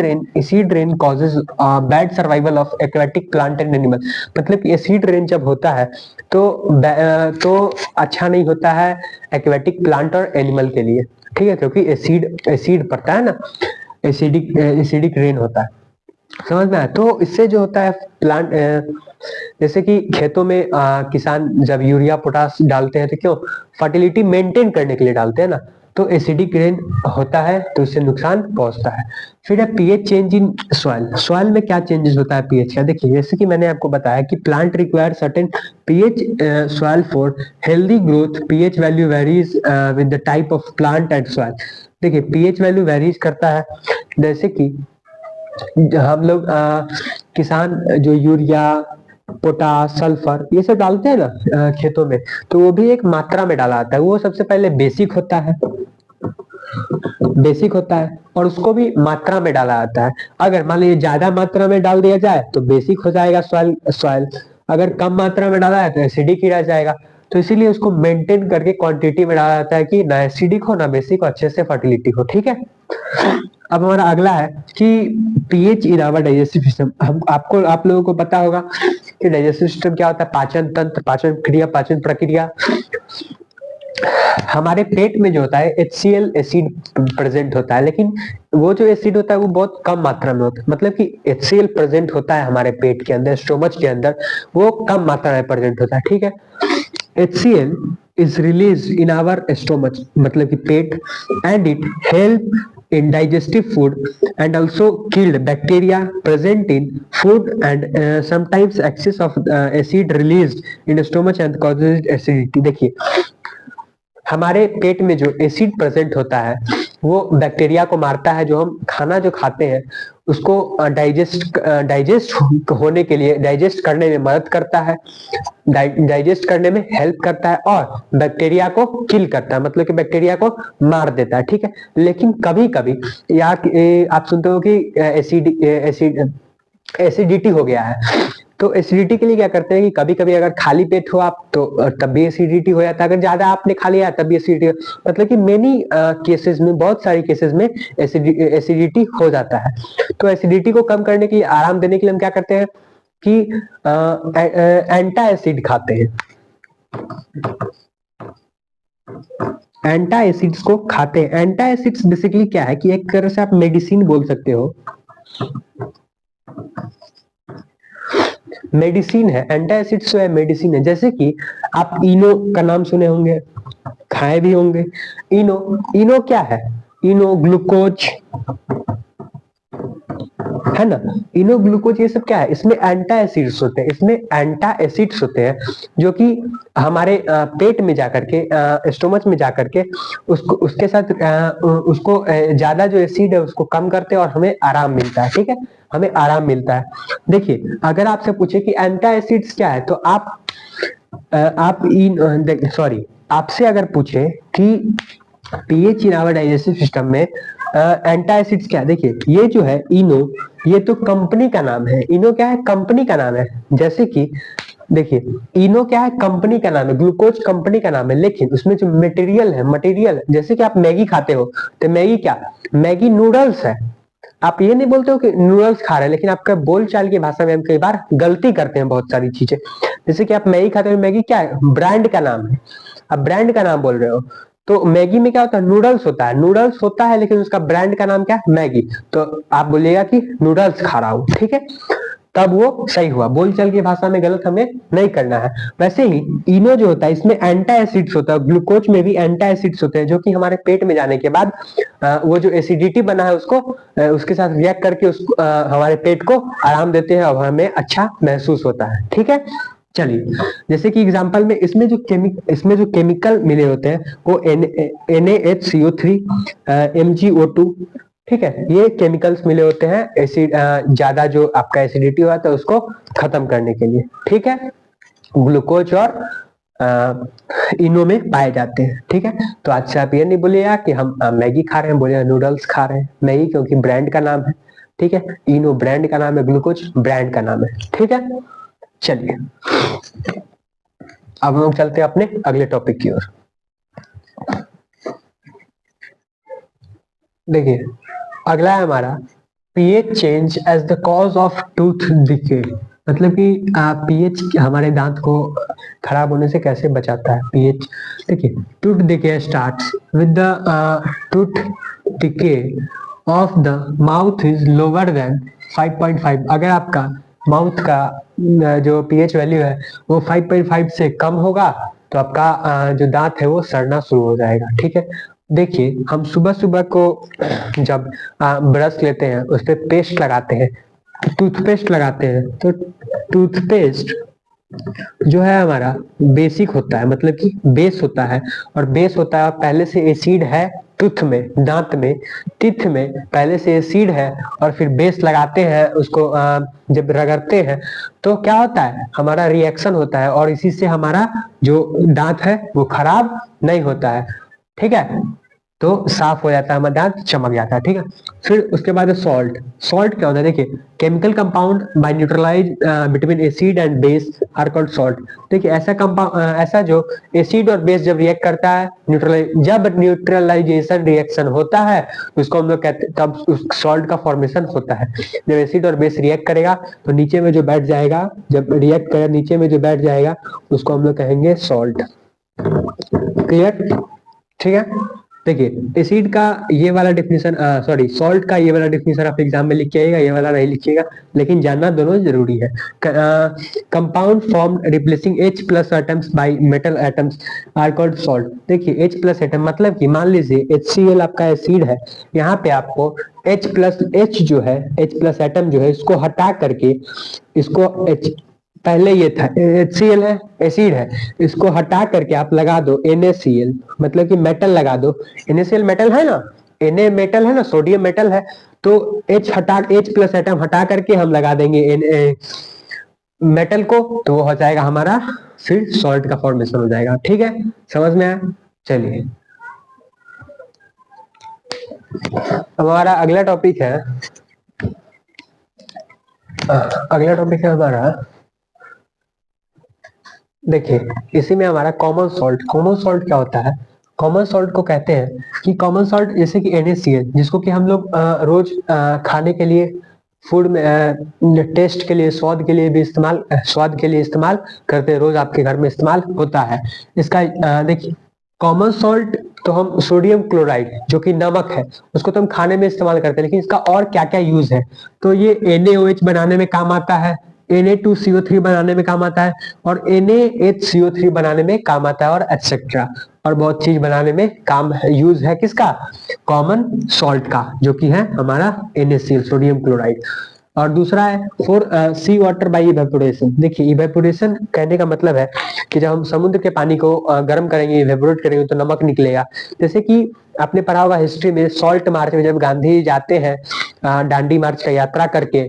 rain causes bad survival of aquatic plant and animal, मतलब कि एसिड रेन जब होता है तो अच्छा नहीं होता है एक्वेटिक प्लांट और एनिमल के लिए, ठीक है, क्योंकि एसिड पड़ता है ना, एसिडिक रेन होता है, समझ में आया। तो इससे जो होता है प्लांट, जैसे कि खेतों में किसान जब यूरिया पोटास डालते हैं तो क्यों, फर्टिलिटी मेंटेन करने के लिए डालते हैं ना, तो एसिडिक रेन होता है तो इससे नुकसान पहुंचता है। फिर है पीएच चेंज इन सॉइल में क्या चेंजेस होता है पीएच का। देखिए जैसे कि मैंने आपको बताया कि plant require certain pH soil for healthy growth, pH value varies with the type of plant and soil. देखिए पीएच वैल्यू वेरीज करता है, जैसे कि हम लोग किसान जो यूरिया पोटास सल्फर ये सब डालते हैं ना खेतों में, तो वो भी एक मात्रा में डाला जाता है। वो सबसे पहले बेसिक होता है और उसको भी मात्रा में डाला जाता है। अगर मान लीजिए ज्यादा मात्रा में डाल दिया जाए तो बेसिक हो जाएगा सॉइल, अगर कम मात्रा में डाला है तो एसिडिक ही रह जाएगा। तो इसीलिए उसको मेंटेन करके क्वांटिटी में डाला जाता है कि ना एसिडिक हो ना बेसिक हो, अच्छे से फर्टिलिटी हो, ठीक है। अब हमारा अगला है कि pH in our digestive system. आप लोगों को पता होगा कि डाइजेस्टिव सिस्टम क्या होता है, पाचन तंत्र, पाचन प्रक्रिया। हमारे पेट में जो होता है HCl एसिड प्रेजेंट होता है, लेकिन वो जो एसिड होता है वो बहुत कम मात्रा में होता है, मतलब कि HCl प्रेजेंट होता है हमारे पेट के अंदर, स्टोमच के अंदर, वो कम मात्रा में प्रेजेंट होता है, ठीक है। HCl is released in our stomach, मतलब कि पेट, and it help in digestive food and also killed bacteria present in food, and sometimes excess of acid released in stomach and causes acidity। देखिए हमारे पेट में जो एसिड प्रेजेंट होता है वो bacteria को मारता है, जो हम खाना जो खाते हैं उसको डाइजेस्ट होने के लिए, डाइजेस्ट करने में मदद करता है, डाइजेस्ट करने में हेल्प करता है, और बैक्टीरिया को किल करता है, मतलब कि बैक्टीरिया को मार देता है, ठीक है। लेकिन कभी कभी यार आप सुनते हो कि एसिडिटी हो गया है। तो एसिडिटी के लिए क्या करते हैं कि कभी कभी अगर खाली पेट हो आप तो तब भी एसिडिटी हो जाता है, अगर ज्यादा आपने खा लिया तब भी एसिडिटी, मतलब कि मेनी केसेस में, बहुत सारी केसेस में एसिडिटी हो जाता है। तो एसिडिटी को कम करने के लिए, आराम देने के लिए हम क्या करते हैं कि एंटा एसिड खाते हैं, एंटा एसिड्स को खाते हैं। एंटा एसिड्स बेसिकली क्या है कि एक तरह से आप मेडिसिन बोल सकते हो, मेडिसिन है। एंटा एसिड्स जो है मेडिसिन है। जैसे कि आप इनो का नाम सुने होंगे, खाए भी होंगे। इनो, इनो क्या है? इनो ग्लूकोज है ना, इनो ग्लूकोज, ये सब क्या है? इसमें एंटा एसिड्स होते हैं, इसमें एंटा एसिड्स होते हैं जो कि हमारे पेट में जाकर के, स्टोमच में जाकर के उसको, उसके साथ उसको ज्यादा जो एसिड है उसको कम करते हैं और हमें आराम मिलता है। ठीक है, हमें आराम मिलता है। देखिए, अगर आपसे पूछे कि एंटा एसिड्स क्या है, तो आप इन सॉरी, आपसे अगर पूछे कि pH in our digestive system में एंटा एसिड्स क्या है, देखिए ये जो है इनो, ये तो कंपनी का नाम है। इनो क्या है? कंपनी का नाम है। जैसे कि देखिए, इनो क्या है? कंपनी का नाम है, ग्लूकोज कंपनी का नाम है, लेकिन उसमें जो मटेरियल है, मटेरियल जैसे कि आप मैगी खाते हो, तो मैगी क्या? मैगी नूडल्स है। आप ये नहीं बोलते हो कि नूडल्स खा रहे हैं, लेकिन आपका बोलचाल की भाषा में हम कई बार गलती करते हैं बहुत सारी चीजें। जैसे कि आप मैगी खाते हो, मैगी क्या है? ब्रांड का नाम है, आप ब्रांड का नाम बोल रहे हो। तो मैगी में क्या होता है? नूडल्स होता है, नूडल्स होता है, लेकिन उसका ब्रांड का नाम क्या है? मैगी। तो आप बोलिएगा कि नूडल्स खा रहा हूं, ठीक है, तब वो सही हुआ। बोलचाल की भाषा में गलत हमें नहीं करना है। वैसे ही इनो जो होता है, इसमें एंटा एसिड्स होता है, ग्लूकोज में भी एंटा एसिड्स होते हैं, जो कि हमारे पेट में जाने के बाद वो जो एसिडिटी बना है उसको उसके साथ रिएक्ट करके उसको हमारे पेट को आराम देते हैं और हमें अच्छा महसूस होता है। ठीक है, चलिए, जैसे कि एग्जांपल में इसमें जो केमिकल मिले होते हैं वो NaHCO3, MgO2, ठीक है, ये केमिकल्स मिले होते हैं एसिड, ज्यादा जो आपका एसिडिटी हुआ था उसको खत्म करने के लिए। ठीक है, ग्लूकोज और इनो में पाए जाते हैं। ठीक है, तो आज से आप ये नहीं बोलिएगा कि हम मैगी खा रहे हैं, बोलिएगा नूडल्स खा रहे हैं। मैगी क्योंकि ब्रांड का नाम है, ठीक है, इनो ब्रांड का नाम है, ग्लूकोज ब्रांड का नाम है। ठीक है, चलिए अब हम लोग चलते हैं अपने अगले टॉपिक की ओर। देखिए, अगला है हमारा pH change as the cause of tooth decay. मतलब कि पीएच हमारे दांत को खराब होने से कैसे बचाता है पीएच। देखिए, tooth decay starts with the tooth decay of the mouth is lower than 5.5। अगर आपका माउथ का जो पीएच वैल्यू है वो 5.5 से कम होगा तो आपका जो दांत है वो सड़ना शुरू हो जाएगा। ठीक है, देखिए, हम सुबह सुबह को जब ब्रश लेते हैं उस पर पेस्ट लगाते हैं, टूथपेस्ट लगाते हैं, तो टूथपेस्ट जो है हमारा बेसिक होता है, मतलब कि बेस होता है, और बेस होता है पहले से एसिड है टूथ में, दांत में, टीथ में पहले से एसिड है, और फिर बेस लगाते हैं उसको, जब रगड़ते हैं तो क्या होता है? हमारा रिएक्शन होता है और इसी से हमारा जो दांत है वो खराब नहीं होता है। ठीक है, तो साफ हो जाता है, हमारा दांत चमक जाता है। ठीक है, फिर उसके बाद सॉल्ट। सॉल्ट क्या होता है? देखिए, chemical compound by neutralise between acid and base are called salt. देखिए, ऐसा कंपाउंड, ऐसा जो एसिड और बेस जब रिएक्ट करता है, जब न्यूट्रलाइजेशन रिएक्शन होता है उसको हम लोग कहते, तब उस सॉल्ट का फॉर्मेशन होता है। जब एसिड और बेस रिएक्ट करेगा तो नीचे में जो बैठ जाएगा, जब रिएक्ट करेगा नीचे में जो बैठ जाएगा उसको हम लोग कहेंगे सॉल्ट। क्लियर? ठीक है, देखिए, एसिड का ये वाला डिफिनेशन, सॉरी, सॉल्ट का ये वाला डिफिनेशन आप एग्जाम में लिख के आइएगा, ये वाला नहीं लिखिएगा, लेकिन जानना दोनों जरूरी है। Compound form replacing H plus atoms by metal atoms are called salt. देखिए, H प्लस एटम मतलब कि मान लीजिए HCl आपका एसिड है, यहाँ पे आपको H जो है, H प्लस एटम जो है इसको हटा करके, इसको H, पहले ये था HCl है, एसिड है, इसको हटा करके आप लगा दो NaCl, मतलब कि मेटल लगा दो। NaCl मेटल है ना, Na मेटल है ना, सोडियम मेटल है, तो H प्लस एटम हटा करके हम लगा देंगे मेटल को, तो वो हो जाएगा हमारा, फिर सॉल्ट का फॉर्मेशन हो जाएगा। ठीक है, समझ में आया? चलिए, हमारा अगला टॉपिक है अगला टॉपिक है हमारा, देखिए इसी में हमारा कॉमन सॉल्ट। कॉमन सॉल्ट क्या होता है? कॉमन सॉल्ट को कहते हैं कि कॉमन सॉल्ट जैसे कि NaCl, जिसको कि हम लोग रोज खाने के लिए, फूड में टेस्ट के लिए, स्वाद के लिए भी इस्तेमाल, स्वाद के लिए इस्तेमाल करते हैं, रोज आपके घर में इस्तेमाल होता है। इसका देखिए कॉमन सॉल्ट तो हम सोडियम क्लोराइड जो कि नमक है उसको तो हम खाने में इस्तेमाल करते हैं, लेकिन इसका और क्या क्या यूज है? तो ये NaOH बनाने में काम आता है, Na2CO3 बनाने में काम आता है, और NaHCO3 बनाने में काम आता है, और एक्सेट्रा, और बहुत चीज बनाने में काम है, यूज है किसका? कॉमन सॉल्ट का, जो कि है हमारा NaCl सोडियम क्लोराइड। और दूसरा है for sea water by evaporation. देखिए इवेपोरेशन कहने का मतलब है कि जब हम समुद्र के पानी को गर्म करेंगे, इवेपोरेट करेंगे, तो नमक निकलेगा। जैसे कि आपने पढ़ा होगा हिस्ट्री में, सॉल्ट मार्च में जब गांधी जाते हैं दांडी मार्च का यात्रा करके,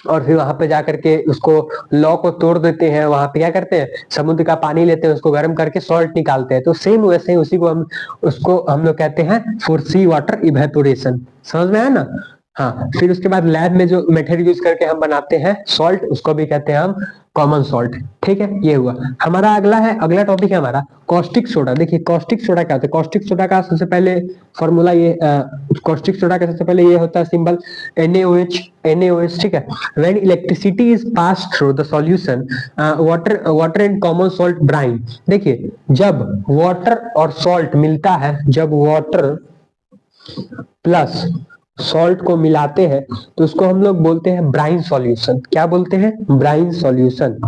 और फिर वहां पे जाकर के उसको लॉ को तोड़ देते हैं, वहां पे क्या करते हैं, समुद्र का पानी लेते हैं, उसको गर्म करके सॉल्ट निकालते हैं। तो सेम वैसे ही उसी को हम लोग कहते हैं फॉर सी वाटर इवेपोरेशन। समझ में आया ना? हाँ, फिर उसके बाद लैब में जो मेथड यूज करके हम बनाते हैं सॉल्ट, उसको भी कहते हैं हम कॉमन सॉल्ट। ठीक है, ये हुआ हमारा। अगला टॉपिक है हमारा कॉस्टिक सोडा। देखिए कॉस्टिक सोडा क्या होता है? कॉस्टिक सोडा का सबसे पहले फॉर्मूला ये, कॉस्टिक सोडा का सबसे पहले ये होता है सिंबल NaOH। ठीक है, when electricity is pass through the solution water and common salt brine. देखिए जब वाटर और सॉल्ट मिलता है, जब वाटर प्लस सॉल्ट को मिलाते हैं तो उसको हम लोग बोलते हैं ब्राइन सॉल्यूशन। क्या बोलते हैं? Brine solution.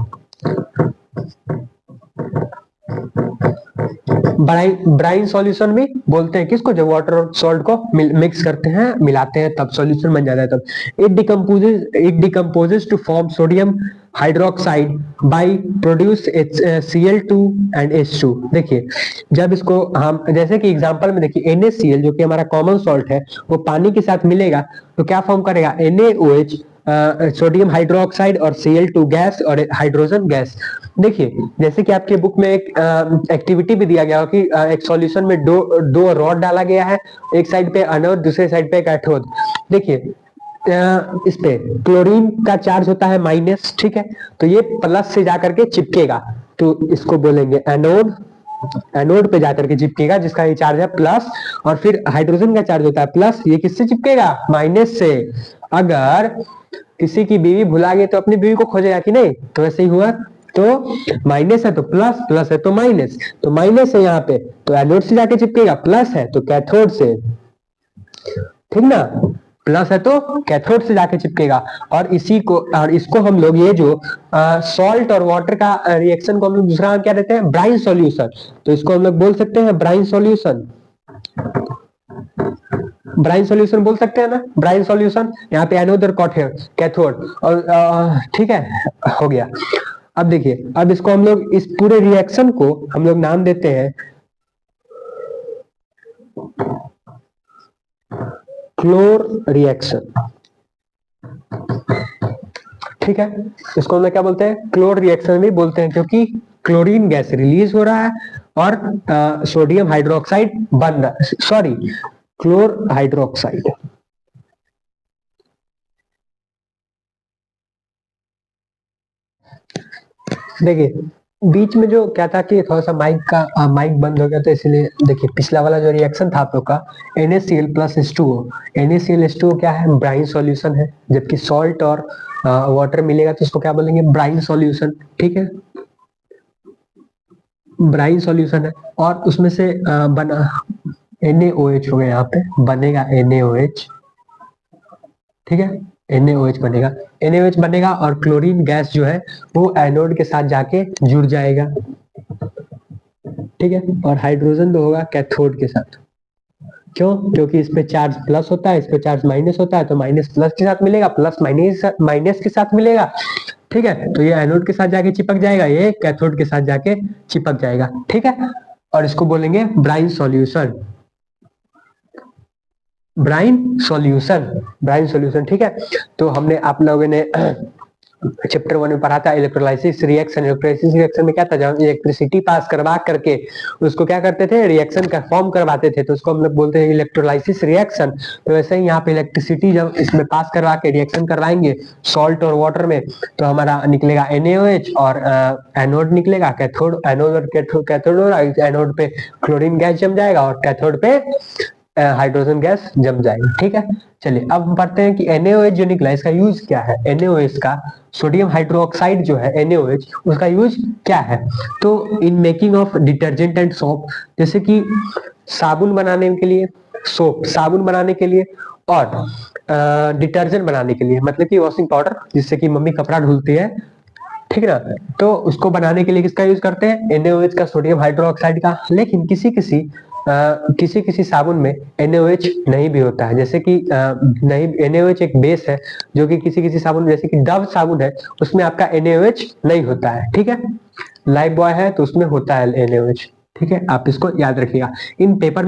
ब्राइन सॉल्यूशन भी बोलते हैं किसको? जब वाटर और सॉल्ट को मिक्स करते हैं, मिलाते हैं, तब सॉल्यूशन बन जाता है। तब it decomposes to form sodium hydroxide by produce Cl2 and H2। देखिए जब इसको हम, जैसे कि एग्जांपल में देखिए NaCl जो कि हमारा कॉमन सॉल्ट है, वो पानी के साथ मिलेगा तो क्या फॉर्म करेगा? NaOH, सोडियम हाइड्रोक्साइड, और Cl2 गैस, और हाइड्रोजन गैस। देखिए जैसे कि आपके बुक में एक एक्टिविटी भी दिया गया हो कि एक सॉल्यूशन में दो रॉड डाला गया है, एक साइड पे एनोड, दूसरे साइड पे कैथोड। देखिए इस पे क्लोरीन का चार्ज होता है माइनस, ठीक है, तो ये प्लस से जाकर के चिपकेगा, तो इसको बोलेंगे एनोड। एनोड पे जाकर के चिपकेगा जिसका ये चार्ज है प्लस, और फिर हाइड्रोजन का चार्ज होता है प्लस, ये किससे चिपकेगा? माइनस से। अगर किसी की बीवी भुला गई तो अपनी बीवी को खोजेगा कि नहीं? तो ऐसे ही हुआ, तो माइनस है तो प्लस, प्लस है तो माइनस, तो माइनस है यहाँ पे तो एनोड से जाके चिपकेगा, प्लस है तो कैथोड से, ठीक ना? प्लस है तो कैथोड से जाके चिपकेगा। और इसको हम लोग, ये जो सॉल्ट और वाटर का रिएक्शन को हम लोग दूसरा नाम क्या देते हैं? Brine solution. तो इसको हम लोग बोल सकते हैं ब्राइन सॉल्यूशन। ब्राइन सॉल्यूशन बोल सकते हैं ना, ब्राइन सॉल्यूशन। यहाँ पे एनोड और कैथोड, और ठीक है, हो गया। अब देखिए, अब इसको हम लोग, इस पूरे रिएक्शन को हम लोग नाम देते हैं क्लोर रिएक्शन। ठीक है, इसको हम लोग क्या बोलते हैं? क्लोर रिएक्शन भी बोलते हैं, क्योंकि क्लोरीन गैस रिलीज हो रहा है और सोडियम हाइड्रोक्साइड बन रहा है, सॉरी क्लोर हाइड्रोक्साइड। देखिए बीच में जो क्या था कि थोड़ा सा माइक बंद हो गया, तो इसलिए देखिए पिछला वाला जो रिएक्शन था आप लोग का NaCl plus H2O। NaCl H2O क्या है? ब्राइन सॉल्यूशन है। जबकि सॉल्ट और वाटर मिलेगा तो इसको क्या बोलेंगे? Brine solution. ठीक है, ब्राइन सॉल्यूशन है। और उसमें से बना NaOH हो गया, यहाँ पे बनेगा NaOH। ठीक है, NaOH बनेगा, NaOH बनेगा, और क्लोरीन गैस जो है वो एनोड के साथ जाके जुड़ जाएगा। ठीक है, और हाइड्रोजन तो होगा कैथोड के साथ। क्यों? क्योंकि इस पे चार्ज प्लस होता है, इस पे चार्ज माइनस होता है, तो माइनस प्लस के साथ मिलेगा, प्लस माइनस के साथ मिलेगा। ठीक है, तो ये एनोड के साथ जाके चिपक जाएगा, ये कैथोड के साथ जाके चिपक जाएगा। ठीक है, और इसको बोलेंगे brine solution. Brine solution, brine solution. ठीक है, तो हमने, आप लोगों ने चैप्टर 1 में पढ़ा था इलेक्ट्रोलाइसिस रिएक्शन। इलेक्ट्रोलाइसिस रिएक्शन में क्या था, जब इलेक्ट्रिसिटी पास करवा करके उसको क्या करते थे, रिएक्शन का फॉर्म करवाते थे, तो उसको हम लोग बोलते हैं इलेक्ट्रोलाइसिस रिएक्शन। तो वैसे ही यहाँ पे इलेक्ट्रिसिटी जब इसमें पास करवा के रिएक्शन करवाएंगे सॉल्ट और वाटर में, तो हमारा निकलेगा NaOH और एनोड निकलेगा, कैथोड, एनोड और कैथोड, और एनोड पे क्लोरीन गैस जम जाएगा और कैथोड पे हाइड्रोजन गैस जम जाएगी। ठीक है, चलिए अब हम पढ़ते हैं कि NaOH जो निकला इसका यूज क्या है। NaOH का सोडियम हाइड्रोक्साइड जो है NaOH, उसका यूज क्या है। तो in making of detergent and soap, जैसे कि साबुन बनाने के लिए, सोप साबुन बनाने के लिए, और डिटर्जेंट बनाने के लिए, मतलब कि वॉशिंग पाउडर जिससे कि मम्मी कपड़ा धुलती है, ठीक है ना, तो उसको बनाने के लिए किसका यूज करते हैं, NaOH का, सोडियम हाइड्रोक्साइड का। लेकिन किसी किसी साबुन में NaOH नहीं भी होता है, जैसे कि नहीं, NaOH एक बेस है जो कि किसी किसी साबुन, जैसे कि डव साबुन है उसमें आपका NaOH नहीं होता है। ठीक है, लाइफ बॉय है तो उसमें होता है NaOH। ठीक है, आप इसको याद रखिएगा। इन पेपर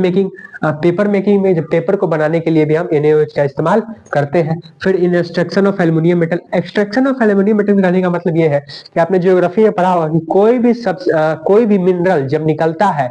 मेकिंग में जब पेपर को बनाने के लिए भी हम NaOH का इस्तेमाल करते हैं। फिर in extraction of aluminium metal, extraction of aluminium metal कहने का मतलब ये है कि आपने ज्योग्राफी में पढ़ा होगा कि कोई भी मिनरल जब निकलता है,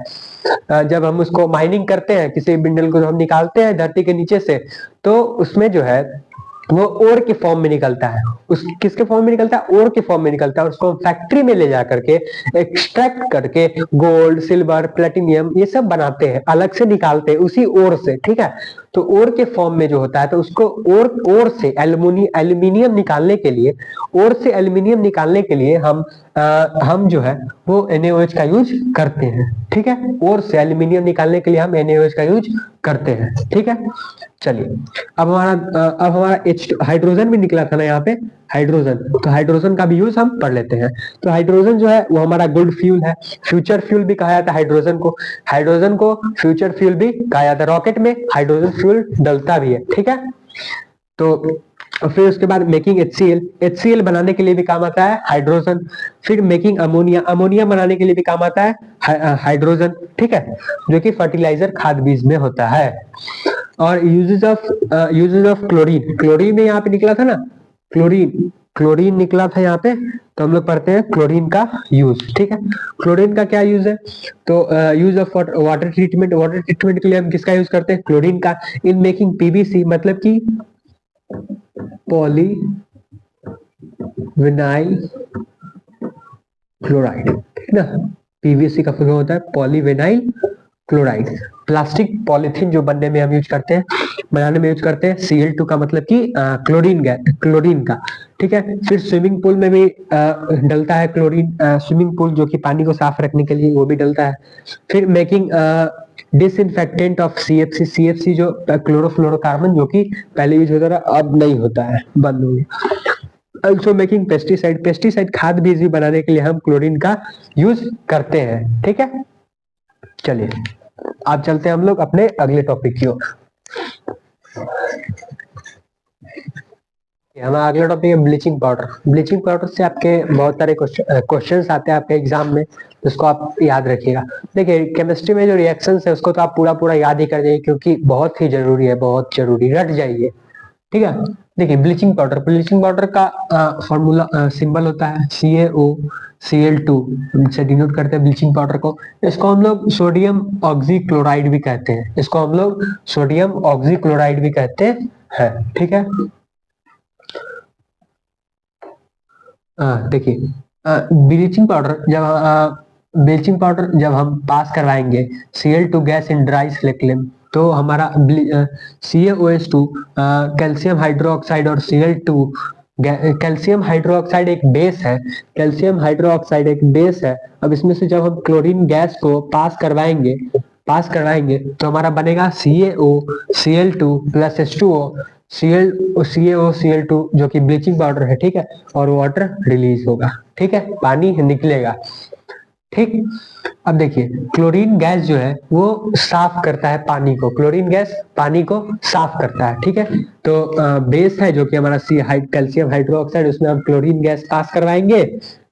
जब हम उसको माइनिंग करते हैं, किसी मिनरल को हम निकालते हैं धरती के नीचे से, तो उसमें जो है वो ओर के फॉर्म में निकलता है। उस किसके फॉर्म में निकलता है, ओर के फॉर्म में निकलता है। उसको हम फैक्ट्री में ले जा करके एक्सट्रैक्ट करके गोल्ड, सिल्वर, प्लेटिनियम ये सब बनाते हैं, अलग से निकालते हैं उसी ओर से। ठीक है, तो ओर के फॉर्म में जो होता है, तो उसको ओर से एल्यूमिनियम निकालने के लिए, ओर से एल्यूमिनियम निकालने के लिए हम जो है वो NaOH का यूज करते हैं। ठीक है, ओर से एल्यूमिनियम निकालने के लिए हम NaOH का यूज करते हैं। ठीक है, चलिए अब हमारा हाइड्रोजन भी निकला था ना यहाँ पे, हाइड्रोजन, तो हाइड्रोजन का भी यूज हम पढ़ लेते हैं। तो हाइड्रोजन जो है वो हमारा गुड फ्यूल है, फ्यूचर फ्यूल भी कहा जाता है हाइड्रोजन को। हाइड्रोजन को फ्यूचर फ्यूल भी कहा जाता है, रॉकेट में हाइड्रोजन फ्यूल डलता भी है। ठीक है, तो फिर उसके बाद मेकिंग HCl बनाने के लिए भी काम आता है हाइड्रोजन। फिर मेकिंग अमोनिया बनाने के लिए भी काम आता है हाइड्रोजन। ठीक है, जो कि फर्टिलाइजर, खाद बीज में होता है। और यूजेस ऑफ क्लोरीन में यहाँ पे निकला था ना, क्लोरीन निकला था यहाँ पे, तो हम लोग पढ़ते हैं क्लोरीन का यूज। ठीक है, क्लोरीन का क्या यूज है, तो यूज ऑफ वाटर ट्रीटमेंट के लिए हम किसका यूज करते हैं, क्लोरीन का। इन मेकिंग PVC, मतलब कि पॉली विनाइल क्लोराइड, ठीक ना, PVC का फुल होता है poly vinyl chloride. Plastic polythene जो बनने में हम यूज करते हैं, बनाने में यूज करते हैं। Cl2 का मतलब कि क्लोरीन का। ठीक है, फिर स्विमिंग पूल में भी डलता है क्लोरीन, स्विमिंग पूल जो कि पानी को साफ रखने के लिए, वो भी डलता है। फिर मेकिंग डिसइंफेक्टेंट ऑफ CFC जो क्लोरोफ्लोरोकार्बन, जो कि पहले यूज होता था अब नहीं होता है, बंद हो गया। ऑल्सो मेकिंग पेस्टिसाइड खाद बीज भी बनाने के लिए हम क्लोरीन का यूज करते हैं। ठीक है, चलिए आप चलते हैं हम लोग अपने अगले टॉपिक की ओर। हमारा अगला टॉपिक है ब्लीचिंग पाउडर से आपके बहुत सारे क्वेश्चंस आते हैं आपके एग्जाम में, उसको आप याद रखिएगा। देखिए केमिस्ट्री में जो रिएक्शंस है उसको तो आप पूरा याद ही कर जाइए, क्योंकि बहुत ही जरूरी है, बहुत जरूरी, रट जाइए। ठीक है, देखिए ब्लीचिंग पाउडर का फॉर्मूला सिंबल होता है CaOCl2 से डिनोट करते हैं ब्लीचिंग पाउडर को। इसको हम लोग सोडियम ऑक्सीक्लोराइड भी कहते हैं, ठीक है। देखिए ब्लीचिंग पाउडर जब हम पास करवाएंगे Cl2 गैस इन ड्राई स्लेक्लेम, तो हमारा CaOH2 कैल्शियम हाइड्रोक्साइड और Cl2, कैल्शियम हाइड्रोक्साइड एक बेस है। अब इसमें से जब हम क्लोरीन गैस को पास करवाएंगे तो हमारा बनेगा CaOCl2 प्लस H2O, CaOCl2 जो कि ब्लीचिंग पाउडर है, ठीक है, और वाटर रिलीज होगा, ठीक है, पानी निकलेगा। ठीक, अब देखिए क्लोरीन गैस जो है वो साफ करता है पानी को, साफ करता है, ठीक है। तो बेस है जो कि हमारा कैल्शियम हाइड्रोक्साइड, उसमें हम क्लोरीन गैस पास करवाएंगे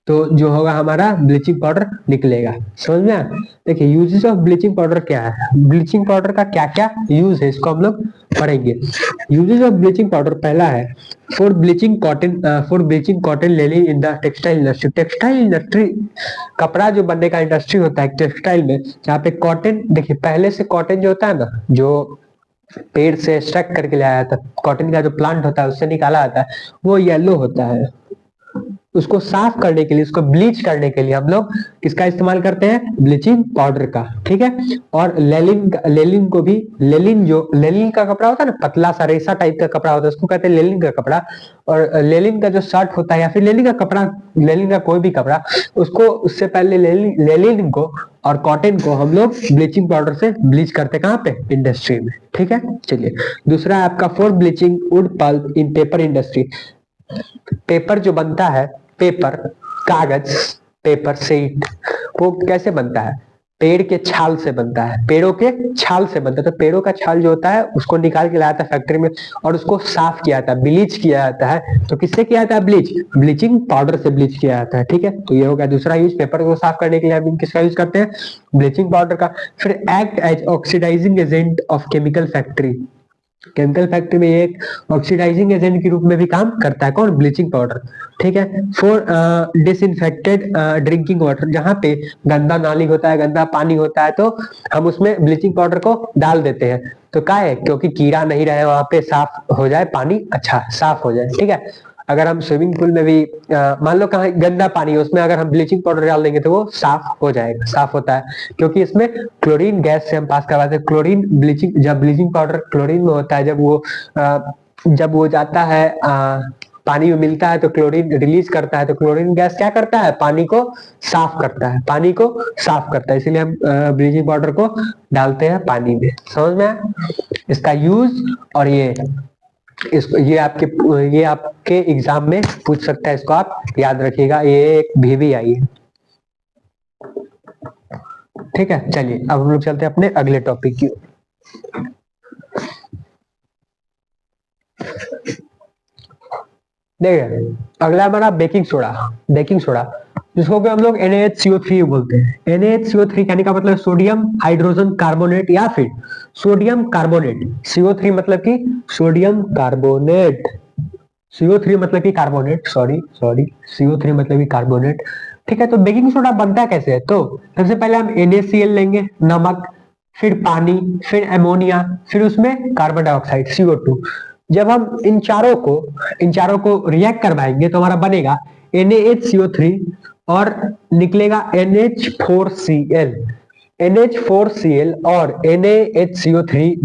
तो जो होगा हमारा ब्लीचिंग पाउडर निकलेगा। समझ में? देखिए यूजेस ऑफ ब्लीचिंग पाउडर क्या है, ब्लीचिंग पाउडर का क्या क्या यूज है, इसको हम लोग पढ़ेंगे। यूजेज ऑफ ब्लीचिंग पाउडर, पहला है for bleaching cotton Lenin in the textile industry. Textile industry, कपड़ा जो बनने का इंडस्ट्री होता है टेक्सटाइल में, जहाँ पे कॉटन, देखिए पहले से कॉटन जो होता है ना, जो पेड़ से एक्सट्रैक्ट करके लाया जाता है, कॉटन का जो प्लांट होता है उससे निकाला जाता है, वो येलो होता है। उसको साफ करने के लिए, उसको ब्लीच करने के लिए हम लोग किसका इस्तेमाल करते हैं? ब्लीचिंग पाउडर का, ठीक है। और लेलिन को भी, लेलिन का कपड़ा होता है ना, पतला सा रेशा टाइप का कपड़ा होता है, उसको कहते हैं लेलिन का कपड़ा। और लेलिन का जो शर्ट होता है या फिर लेलिन का कपड़ा, लेलिन का कोई भी कपड़ा, उसको उससे पहले लेलिन को और कॉटन को हम लोग ब्लीचिंग पाउडर से ब्लीच करते हैं, कहाँ पे? इंडस्ट्री में, ठीक है। चलिए, दूसरा है आपका for bleaching wood pulp in paper industry. Paper जो बनता है, पेपर, कागज, पेपर शीट, वो कैसे बनता है? पेड़ के छाल से बनता है, पेड़ों के छाल से बनता है। तो पेड़ों का छाल जो होता है उसको निकाल के लाया जाता है फैक्ट्री में और उसको साफ किया जाता है, ब्लीच किया जाता है। तो किससे किया जाता है ब्लीच? ब्लीचिंग पाउडर से ब्लीच किया जाता है, ठीक है। तो ये हो गया दूसरा यूज। पेपर को साफ करने के लिए हम किसका यूज करते हैं? ब्लीचिंग पाउडर का। फिर act as oxidizing agent of chemical factory. Chemical factory में एक ऑक्सीडाइजिंग एजेंट के रूप में भी काम करता है, कौन? ब्लीचिंग पाउडर, ठीक है। फॉर डिसइंफेक्टेड ड्रिंकिंग वाटर, जहां पे गंदा नाली होता है, गंदा पानी होता है, तो हम उसमें ब्लीचिंग पाउडर को डाल देते हैं। तो क्या है? क्योंकि कीड़ा नहीं रहे वहां पे, साफ हो जाए पानी, अच्छा साफ हो जाए, ठीक है। अगर हम स्विमिंग पूल में भी मान लो कहीं गंदा पानी है, उसमें अगर हम ब्लीचिंग पाउडर डाल देंगे तो वो साफ हो जाएगा, साफ होता है। क्योंकि इसमें क्लोरीन गैस से हम पास करवाते हैं। क्लोरीन ब्लीचिंग, जब ब्लीचिंग पाउडर क्लोरीन में होता है, जब वो जाता है पानी में मिलता है तो क्लोरीन रिलीज करता है। तो क्लोरीन गैस क्या करता है? पानी को साफ करता है, पानी को साफ करता है। इसीलिए हम ब्लीचिंग पाउडर को डालते हैं पानी में। समझ में आया इसका यूज? और ये आपके एग्जाम में पूछ सकता है, इसको आप याद रखिएगा, ये एक भी आई है, ठीक है। चलिए अब हम लोग चलते हैं अपने अगले टॉपिक की। देखिए अगला हमारा बेकिंग सोडा। बेकिंग सोडा जिसको कि हम लोग NaHCO3 बोलते हैं। NaHCO3 कहने का मतलब सोडियम हाइड्रोजन कार्बोनेट या फिर सोडियम कार्बोनेट। CO3 मतलब कि सोडियम कार्बोनेट, CO3 मतलब कि कार्बोनेट, सॉरी CO3 मतलब कि कार्बोनेट, ठीक है। तो बेकिंग सोडा बनता कैसे है? तो सबसे पहले हम NaCl लेंगे, नमक, फिर पानी, फिर अमोनिया, फिर उसमें कार्बन डाइऑक्साइड CO2। जब हम इन चारों को रिएक्ट करवाएंगे तो हमारा बनेगा NaHCO3 और निकलेगा NH4Cl। NH4Cl और NaHCO3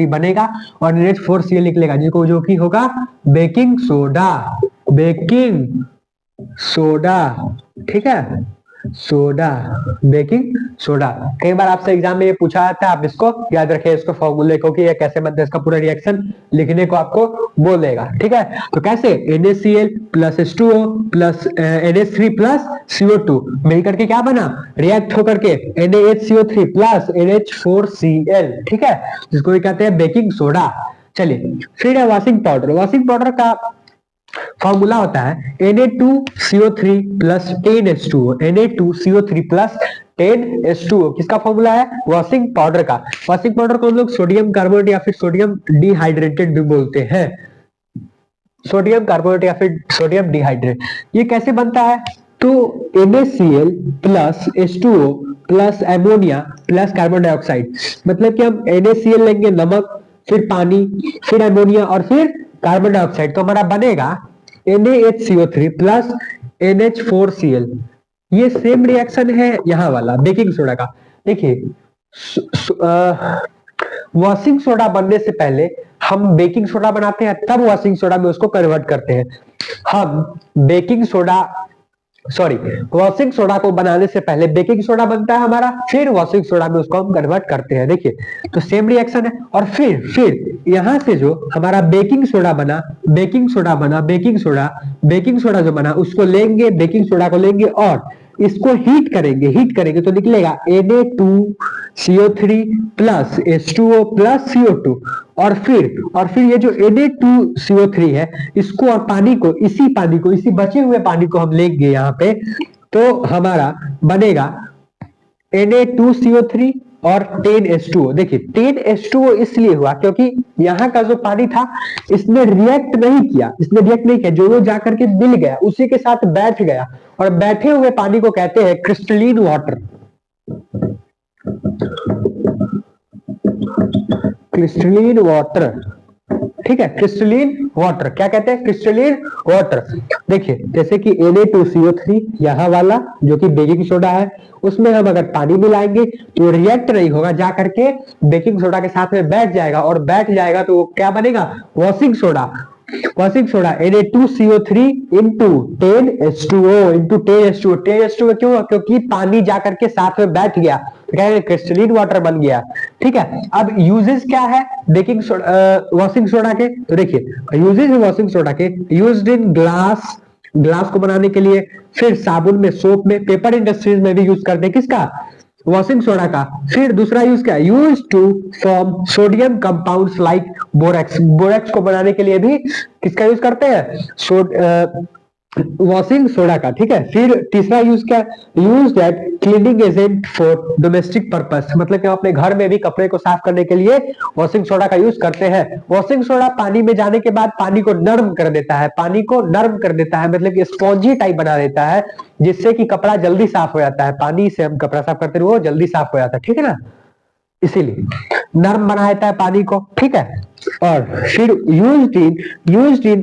बनेगा और NH4Cl निकलेगा, जो कि होगा बेकिंग सोडा, ठीक है। Baking soda. कई बार आपसे एग्जाम में ये पूछा जाता है, आप इसको याद रखें, इसको फॉर्मूले को कि ये कैसे बनता है, इसका पूरा रिएक्शन लिखने को आपको बोलेगा, ठीक है। तो कैसे? NaCl plus H2O plus NH3 plus CO2 मिल करके क्या बना? रिएक्ट होकर के NaHCO3 प्लस NH4Cl, ठीक है, जिसको कहते हैं बेकिंग सोडा। चलिए फिर है वॉशिंग पाउडर। वॉशिंग पाउडर का फॉर्मूला होता है Na2CO3 plus 10H2O। Na2CO3 plus 10H2O किसका फॉर्मूला है? वॉशिंग पाउडर का। वॉशिंग पाउडर को हम लोग सोडियम कार्बोनेट या फिर सोडियम डिहाइड्रेटेड भी बोलते हैं। सोडियम कार्बोनेट या फिर सोडियम डिहाइड्रेट। ये कैसे बनता है? तो NaCl plus H2O plus ammonia plus carbon dioxide, मतलब कि हम NaCl लेंगे, नमक, फिर पानी, फिर अमोनिया और फिर कार्बन डाइऑक्साइड, तो हमारा बनेगा NaHCO3 प्लस NH4Cl। ये सेम रिएक्शन है यहाँ वाला बेकिंग सोडा का। देखिए वॉशिंग सोडा बनने से पहले हम बेकिंग सोडा बनाते हैं, तब वॉशिंग सोडा में उसको कन्वर्ट करते हैं। वॉशिंग सोडा को बनाने से पहले बेकिंग सोडा बनता है हमारा, फिर वॉशिंग सोडा में उसको हम कन्वर्ट करते हैं। देखिए तो सेम रिएक्शन है। और फिर यहां से जो हमारा बेकिंग सोडा जो बना उसको लेंगे, बेकिंग सोडा को लेंगे और इसको हीट करेंगे तो निकलेगा Na2CO3 plus H2O plus CO2। और फिर ये जो Na2CO3 है, इसको और इसी बचे हुए पानी को हम लेंगे यहाँ पे, तो हमारा बनेगा Na2CO3 और 10H2O। देखिए 10H2O इसलिए हुआ क्योंकि यहाँ का जो पानी था इसने रिएक्ट नहीं किया, जो जाकर के मिल गया उसी के साथ बैठ गया, और बैठे हुए पानी को कहते हैं क्रिस्टलीन वाटर। क्रिस्टलीन वाटर, ठीक है, क्रिस्टलीन वाटर क्या कहते हैं, क्रिस्टलीन वाटर। देखिए जैसे कि Na2CO3 यहाँ वाला जो कि बेकिंग सोडा है, उसमें हम अगर पानी मिलाएंगे तो रिएक्ट नहीं होगा, जा करके बेकिंग सोडा के साथ में बैठ जाएगा, और बैठ जाएगा तो वो क्या बनेगा, washing soda. Washing soda Na2CO3 into 10H2O 10H2O क्यों, क्योंकि पानी जाकर के साथ में बैठ गया, क्रिस्टलीन वाटर बन गया। ठीक है, अब यूजेस क्या है बेकिंग सोडा वॉशिंग सोडा के, तो देखिए यूजेस है वॉशिंग सोडा के, यूज्ड इन ग्लास को बनाने के लिए, फिर साबुन में, सोप में, पेपर इंडस्ट्रीज में भी यूज करते हैं किसका, वॉशिंग सोडा का। फिर दूसरा यूज क्या, use to form sodium compounds like borax. Borax को बनाने के लिए भी किसका यूज करते हैं, वॉशिंग सोडा का। ठीक है, फिर तीसरा यूज क्या, use that cleaning agent for domestic purpose, मतलब कि हम अपने घर में भी कपड़े को साफ करने के लिए वॉशिंग सोडा का यूज करते हैं। वॉशिंग सोडा पानी में जाने के बाद पानी को नरम कर देता है, मतलब कि स्पॉन्जी टाइप बना देता है, जिससे कि कपड़ा जल्दी साफ हो जाता है। पानी से हम कपड़ा साफ करते रहो जल्दी साफ हो जाता है, ठीक है ना, इसीलिए नरम बना देता है पानी को। ठीक है, और फिर used in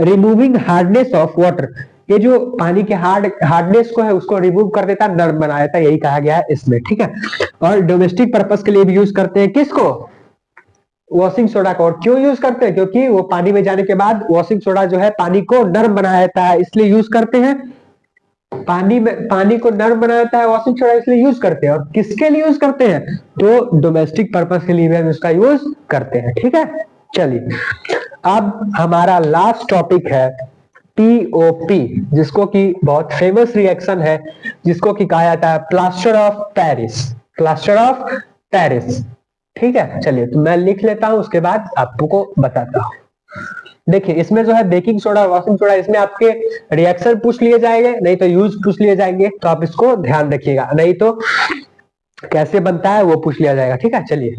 removing hardness of water, ये जो पानी के हार्डनेस को है उसको रिमूव कर देता है, नरम बना देता है, यही कहा गया है इसमें। ठीक है, और डोमेस्टिक पर्पस के लिए भी यूज करते हैं किसको, वॉशिंग सोडा को। और क्यों यूज करते हैं, क्योंकि वो पानी में जाने के बाद वॉशिंग सोडा जो है पानी को नरम बना देता है, इसलिए यूज करते हैं। पानी को नरम बना देता है वॉशिंग सोडा, इसलिए यूज करते हैं। और किसके लिए यूज करते हैं, तो डोमेस्टिक पर्पस के लिए भी हम इसका यूज करते हैं। ठीक है, चलिए अब हमारा लास्ट टॉपिक है POP, जिसको कि बहुत फेमस रिएक्शन है, जिसको कि कहा जाता है plaster of Paris. Plaster of Paris, ठीक है, चलिए तो मैं लिख लेता हूं, उसके बाद आपको बताता हूं। देखिए इसमें जो है बेकिंग सोडा, वॉशिंग सोडा, इसमें आपके रिएक्शन पूछ लिए जाएंगे, नहीं तो यूज पूछ लिए जाएंगे, तो आप इसको ध्यान रखिएगा, नहीं तो कैसे बनता है वो पूछ लिया जाएगा। ठीक है, चलिए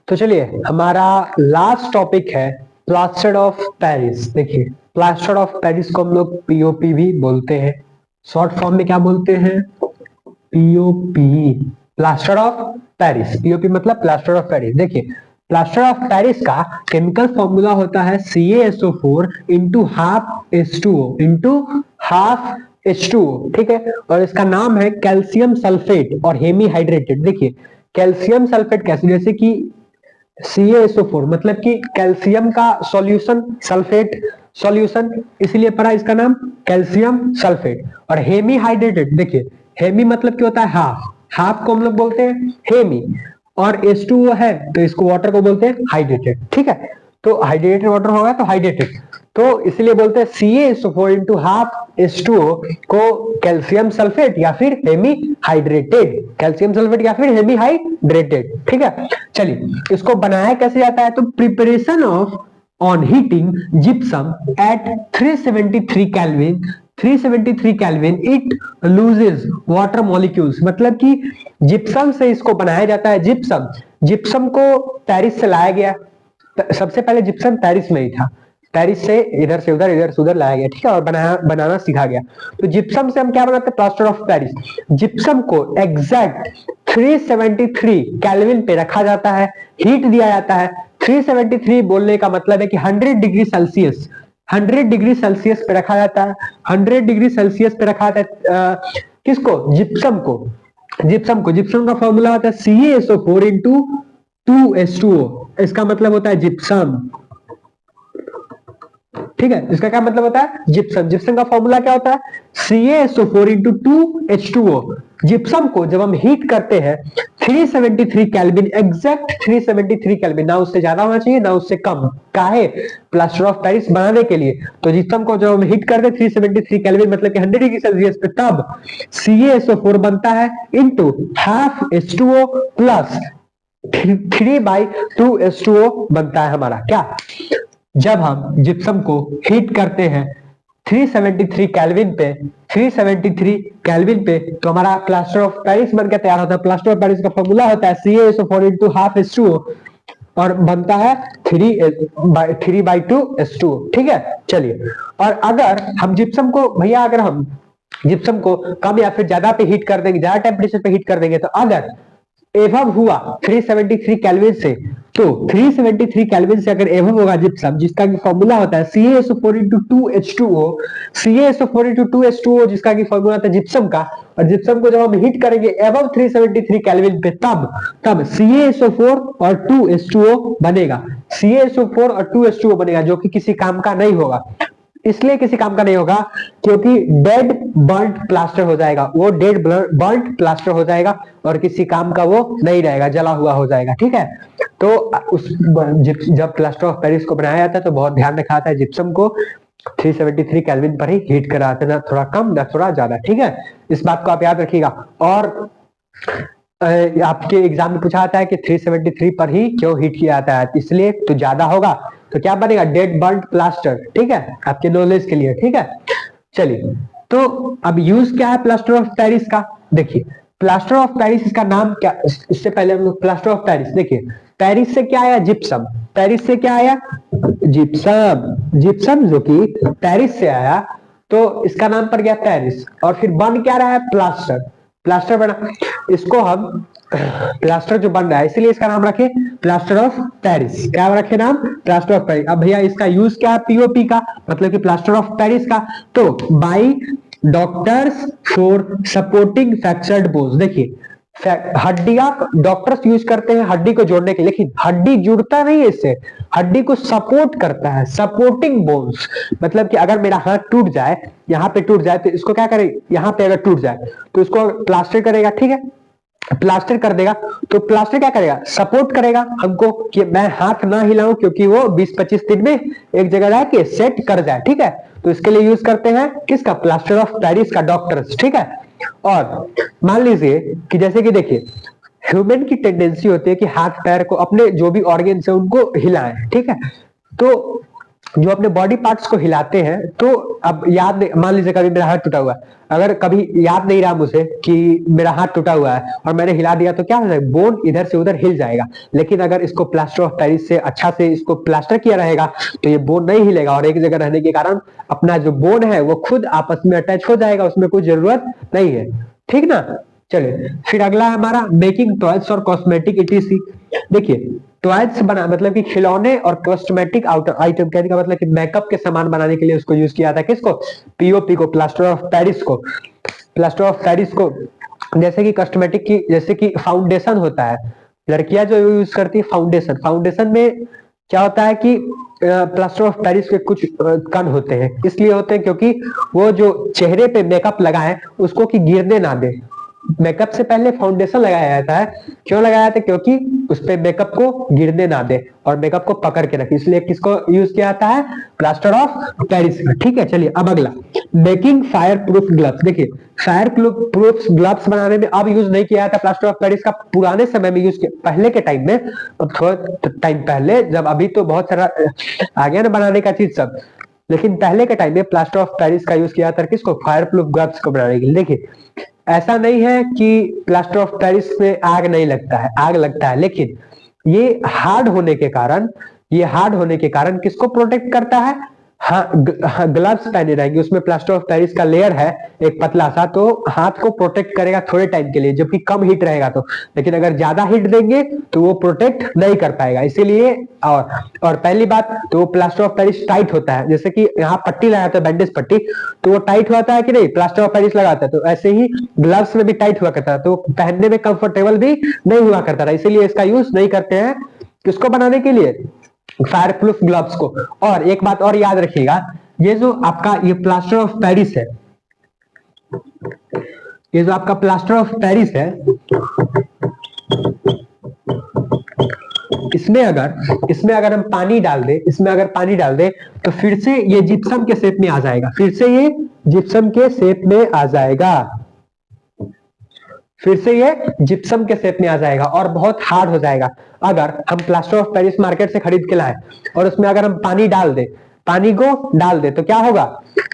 तो चलिए हमारा लास्ट टॉपिक है प्लास्टर ऑफ पेरिस। देखिए प्लास्टर ऑफ पेरिस को हम लोग POP भी बोलते हैं, शॉर्ट फॉर्म में क्या बोलते हैं, POP, plaster of Paris. POP मतलब प्लास्टर ऑफ पेरिस। देखिए प्लास्टर ऑफ पेरिस का केमिकल फॉर्मूला होता है CaSO4 इंटू हाफ H2O, ठीक है, और इसका नाम है कैल्शियम सल्फेट और हेमी हाइड्रेटेड। देखिए कैल्शियम सल्फेट कैसे, जैसे कि CaSO4 मतलब कि कैल्शियम का सॉल्यूशन, सल्फेट सॉल्यूशन, इसलिए पड़ा इसका नाम कैल्शियम सल्फेट। और हेमी हाइड्रेटेड, देखिए हेमी मतलब क्या होता है, हाफ को हम लोग बोलते हैं हेमी, और H2O है तो इसको वाटर को बोलते हैं हाइड्रेटेड। ठीक है, तो हाइड्रेटेड वाटर होगा तो हाइड्रेटेड, तो इसलिए बोलते हैं CaSO4 इंटू हाफ H2O को कैल्शियम सल्फेट या फिर हेमी हाइड्रेटेड, कैल्शियम सल्फेट या फिर हेमी हाइड्रेटेड। ठीक है, चलिए इसको बनाया कैसे जाता है, तो preparation of on heating gypsum at 373 kelvin it loses water molecules, मतलब कि जिप्सम से इसको बनाया जाता है। जिप्सम को पेरिस से लाया गया, सबसे पहले जिप्सम पेरिस में ही था, पेरिस से इधर से उधर लाया गया, ठीक है, और बनाना सीखा गया। तो जिप्सम से हम क्या बनाते हैं, प्लास्टर ऑफ पेरिस। जिप्सम को एग्जैक्ट 373 केल्विन पे रखा जाता है, हीट दिया जाता है। 373 बोलने का मतलब है कि 100 डिग्री सेल्सियस, 100 डिग्री सेल्सियस पे रखा जाता है, 100 डिग्री सेल्सियस पे रखा जाता है किसको, जिप्सम का फॉर्मूला होता है CaSO4 इंटू 2H2O, इसका मतलब होता है जिप्सम। ठीक है, इसका क्या मतलब होता है, जिप्सम का फॉर्मूला क्या होता है CaSO4 इंटू 2H2O। जिप्सम को जब हम हीट करते हैं 373 केल्विन, एग्जैक्ट 373 केल्विन, ना उससे ज्यादा होना चाहिए ना उससे कम, काहे, प्लास्टर ऑफ पेरिस बनाने के लिए। तो जिप्सम को जब हम हीट करते हैं 373 केल्विन मतलब कि 100 डिग्री सेल्सियस पे, तब CaSO4 बनता है into half H2O plus 3/2H2O बनता है हमारा। क्या, जब हम जिप्सम को हीट करते हैं 373 केल्विन पे 373 केल्विन पे तो हमारा प्लास्टर ऑफ पेरिस बनकर तैयार होता है। प्लास्टर ऑफ पेरिस का फॉर्मूला होता है CaSO4 into half H2O और बनता है 3/2 ठीक है। चलिए, और अगर हम जिप्सम को भैया अगर हम जिप्सम को कम या फिर ज्यादा पे हीट कर देंगे, ज्यादा टेम्परेचर पे हीट कर देंगे, तो अगर एवब हुआ 373 केल्विन से, तो 373 केल्विन से अगर एवब होगा जिप्सम, जिसका कि फॉर्मूला होता है CaSO4 into 2H2O, CaSO4 into 2H2O जिसका कि फॉर्मूला होता है जिप्सम का, और जिप्सम को जब हम हीट करेंगे एवब 373 केल्विन पे, तब CaSO4 और 2H2O बनेगा। CaSO4 और 2H2O बनेगा, जो कि किसी काम का नहीं होगा। इसलिए किसी काम का नहीं होगा क्योंकि डेड बर्न्ट प्लास्टर हो जाएगा, वो डेड बर्न्ट प्लास्टर हो जाएगा और किसी काम का वो नहीं रहेगा, जला हुआ हो जाएगा, ठीक है। तो उस जब प्लास्टर ऑफ पेरिस को बनाया जाता है तो बहुत ध्यान रखा जाता है, जिप्सम को 373 केल्विन पर ही हीट कराते हैं, ना थोड़ा कम ना थोड़ा ज्यादा, ठीक है। इस बात को आप याद रखिएगा। और आपके एग्जाम में पूछा जाता है कि 373 पर ही क्यों हीट किया जाता है, इसलिए तो ज्यादा होगा तो क्या बनेगा, डेड बर्न्ट प्लास्टर, ठीक है, आपके नॉलेज के लिए, ठीक है। चलिए, तो अब यूज क्या है प्लास्टर ऑफ पेरिस का, देखिए प्लास्टर ऑफ पेरिस, इसका नाम क्या, इससे पहले हम लोग प्लास्टर ऑफ पेरिस देखिए, पेरिस से क्या आया, जिप्सम, पेरिस से क्या आया, जिप्सम, जिप्सम जो कि पेरिस से आया तो इसका नाम पड़ गया पेरिस, और फिर बन क्या रहा है, प्लास्टर, प्लास्टर बना, इसको हम प्लास्टर जो बन रहा है इसलिए इसका नाम रखे प्लास्टर ऑफ पेरिस, क्या रखे नाम, प्लास्टर ऑफ पेरिस। अब भैया इसका यूज क्या है, पीओपी का, मतलब कि प्लास्टर ऑफ पेरिस का, तो by doctors for supporting fractured bones, देखिए हड्डियां डॉक्टर्स यूज करते हैं हड्डी को जोड़ने के लिए, लेकिन हड्डी जुड़ता नहीं है इससे, हड्डी को सपोर्ट करता है, सपोर्टिंग बोन्स, मतलब कि अगर मेरा हाथ टूट जाए, यहाँ पे टूट जाए तो इसको क्या करे, यहाँ पे अगर टूट जाए तो इसको प्लास्टर करेगा, ठीक है, प्लास्टर कर देगा, तो प्लास्टर क्या करेगा, सपोर्ट करेगा हमको कि मैं हाथ ना हिलाऊं, क्योंकि वो 20-25 दिन में एक जगह रह के सेट कर जाए, ठीक है। तो इसके लिए यूज करते हैं किसका, प्लास्टर ऑफ पेरिस का, डॉक्टर्स, ठीक है। और मान लीजिए कि जैसे कि देखिए ह्यूमन की टेंडेंसी होती है कि हाथ पैर को, अपने जो भी ऑर्गन्स है उनको हिलाएं, ठीक है। तो जो अपने बॉडी पार्ट्स को हिलाते हैं, तो अब याद नहीं, मान लीजिए कभी मेरा हाथ टूटा हुआ है, अगर कभी याद नहीं रहा मुझे कि मेरा हाथ टूटा हुआ है और मैंने हिला दिया, तो क्या हो जाएगा, बोन इधर से उधर हिल जाएगा। लेकिन अगर इसको प्लास्टर ऑफ पेरिस से अच्छा से इसको प्लास्टर किया रहेगा तो ये बोन नहीं हिलेगा, और एक जगह रहने के कारण अपना जो बोन है वो खुद आपस में अटैच हो जाएगा, उसमें कोई जरूरत नहीं है, ठीक ना। चलिए, फिर अगला है हमारा मेकिंग टॉयज और कॉस्मेटिक इटीसी। देखिए टॉयज बना मतलब कि खिलौने और कॉस्मेटिक आइटम, कहने का मतलब कि मेकअप के सामान बनाने के लिए उसको यूज किया था, किसको, पीओपी को, प्लास्टर ऑफ पेरिस को, प्लास्टर ऑफ पेरिस को। जैसे कि कॉस्मेटिक की, जैसे कि फाउंडेशन होता है, लड़कियां जो यूज करती है फाउंडेशन, फाउंडेशन में क्या होता है कि प्लास्टर ऑफ पेरिस के कुछ कण होते हैं, इसलिए होते हैं क्योंकि वो जो चेहरे पे मेकअप लगाए उसको कि गिरने ना दे, मेकअप से पहले फाउंडेशन लगाया जाता है, क्यों लगाया जाता है, क्योंकि उस पे मेकअप को गिरने ना दे और मेकअप को पकड़ के रखे, इसलिए किसको यूज किया जाता है, प्लास्टर ऑफ पेरिस, ठीक है। चलिए अब अगला, मेकिंग फायर प्रूफ ग्लव्स। देखिए फायर प्रूफ ग्लव्स बनाने में अब यूज नहीं किया जाता प्लास्टर ऑफ पेरिस का, पुराने समय में यूज किया, पहले के टाइम में, थोड़ा टाइम पहले, जब अभी तो बहुत सारा आ गया ना बनाने का चीज सब, लेकिन पहले के टाइम में प्लास्टर ऑफ पेरिस का यूज किया जाता है, किसको, फायर प्रूफ ग्लव्स को बनाने के लिए। देखिए ऐसा नहीं है कि प्लास्टर ऑफ पेरिस में आग नहीं लगता है, आग लगता है, लेकिन ये हार्ड होने के कारण, ये हार्ड होने के कारण किसको प्रोटेक्ट करता है, हाँ ग्लव्स पहने रहेंगे, उसमें प्लास्टर ऑफ पेरिस का लेयर है एक पतला सा, तो हाथ को प्रोटेक्ट करेगा थोड़े टाइम के लिए, जबकि कम हीट रहेगा तो, लेकिन अगर ज्यादा हीट देंगे तो वो प्रोटेक्ट नहीं कर पाएगा, इसीलिए। और पहली बात तो वो प्लास्टर ऑफ पेरिस टाइट होता है, जैसे कि यहाँ पट्टी लगाता है, बैंडेज पट्टी, तो वो टाइट होता है कि नहीं, प्लास्टर ऑफ पेरिस लगाता है, तो ऐसे ही ग्लव्स में भी टाइट हुआ करता है, तो पहनने में कंफर्टेबल भी नहीं हुआ करता था, इसीलिए इसका यूज नहीं करते हैं, किसको बनाने के लिए, फायर प्रूफ ग्लव्स को। और एक बात और याद रखिएगा, ये जो आपका ये प्लास्टर ऑफ पेरिस है, ये जो आपका प्लास्टर ऑफ पेरिस है, इसमें अगर हम पानी डाल दे, इसमें अगर पानी डाल दे तो फिर से ये जिप्सम के शेप में आ जाएगा, फिर से ये जिप्सम के शेप में आ जाएगा, फिर से ये जिप्सम के शेप में आ जाएगा और बहुत हार्ड हो जाएगा। अगर हम प्लास्टर ऑफ पेरिस मार्केट से खरीद के लाए और उसमें अगर हम पानी डाल दे, पानी को डाल दे तो क्या होगा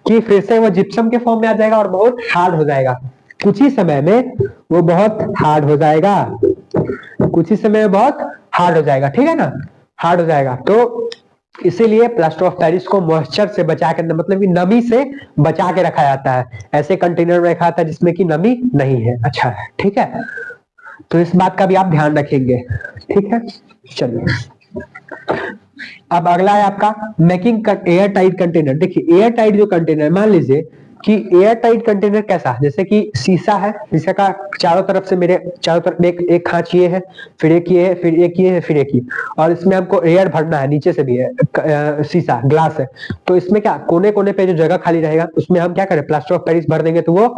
कि फिर से वो जिप्सम के फॉर्म में आ जाएगा और बहुत हार्ड हो जाएगा। कुछ ही समय में वो बहुत हार्ड हो जाएगा, कुछ ही समय में बहुत हार्ड हो जाएगा, ठीक है ना, हार्ड हो जाएगा। तो इसीलिए प्लास्टर ऑफ पेरिस को मॉइस्चर से बचा के, मतलब कि नमी से बचा के रखा जाता है, ऐसे कंटेनर में रखा जाता है जिसमें कि नमी नहीं है। अच्छा है, ठीक है, तो इस बात का भी आप ध्यान रखेंगे, ठीक है। चलिए अब अगला है आपका मेकिंग एयर टाइट कंटेनर। देखिए एयर टाइट जो कंटेनर, मान लीजिए कि एयर टाइट कंटेनर कैसा, जैसे कि शीशा है, शीशा का चारों तरफ से, मेरे चारों तरफ एक खांच ये है, फिर एक ये है, फिर एक ये है, फिर एक ही, और इसमें हमको एयर भरना है, नीचे से भी है, शीशा ग्लास है, तो इसमें क्या कोने कोने पे जो जगह खाली रहेगा उसमें हम क्या करें, प्लास्टर ऑफ पेरिस भर देंगे, तो वो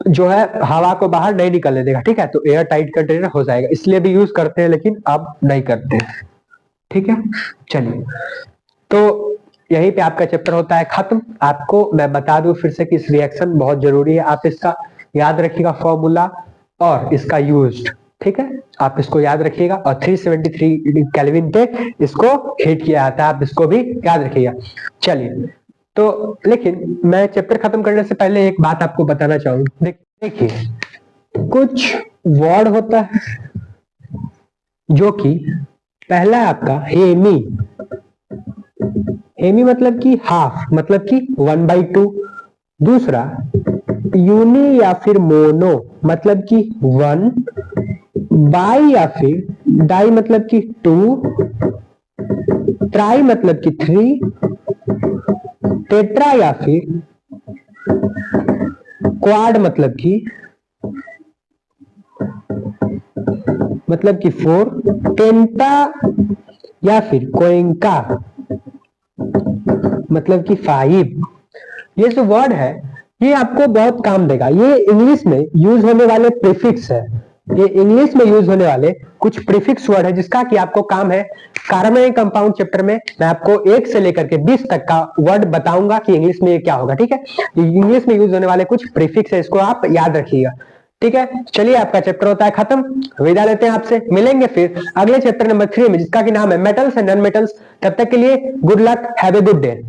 जो है हवा को बाहर नहीं निकलने देगा, ठीक है, तो एयर टाइट कंटेनर हो जाएगा। इसलिए भी यूज करते हैं लेकिन अब नहीं करते, ठीक है। चलिए तो यहीं पे आपका चैप्टर होता है खत्म। आपको मैं बता दूं फिर से कि इस रिएक्शन बहुत जरूरी है, आप इसका याद रखिएगा फॉर्मूला और इसका यूज्ड, ठीक है, आप इसको याद रखिएगा। और 373 केल्विन पे इसको हीट किया जाता है, आप इसको भी याद रखिएगा। चलिए तो लेकिन मैं चैप्टर खत्म करने से पहले एक बात आपको बताना चाहूंगा। देखिए कुछ वर्ड होता है जो कि पहला है आपका हेमी, हेमी मतलब कि हाफ, मतलब कि 1/2। दूसरा यूनी या फिर मोनो, मतलब कि 1। बाई या फिर डाई मतलब कि 2। ट्राई मतलब कि 3। टेट्रा या फिर क्वाड मतलब कि 4। टेंटा या फिर कोएंका मतलब कि 5। ये जो वर्ड है ये आपको बहुत काम देगा, ये इंग्लिश में यूज होने वाले प्रीफिक्स है, ये इंग्लिश में यूज होने वाले कुछ प्रीफिक्स वर्ड है जिसका कि आपको काम है। कार्बनिक कंपाउंड चैप्टर में मैं आपको 1 से लेकर के 20 तक का वर्ड बताऊंगा कि इंग्लिश में ये क्या होगा, ठीक है। इंग्लिश में यूज होने वाले कुछ प्रीफिक्स है, इसको आप याद रखिएगा, ठीक है। चलिए आपका चैप्टर होता है खत्म, विदा लेते हैं आपसे, मिलेंगे फिर अगले चैप्टर नंबर 3 में जिसका कि नाम है मेटल्स एंड नॉन मेटल्स। तब तक के लिए good luck, have a good day.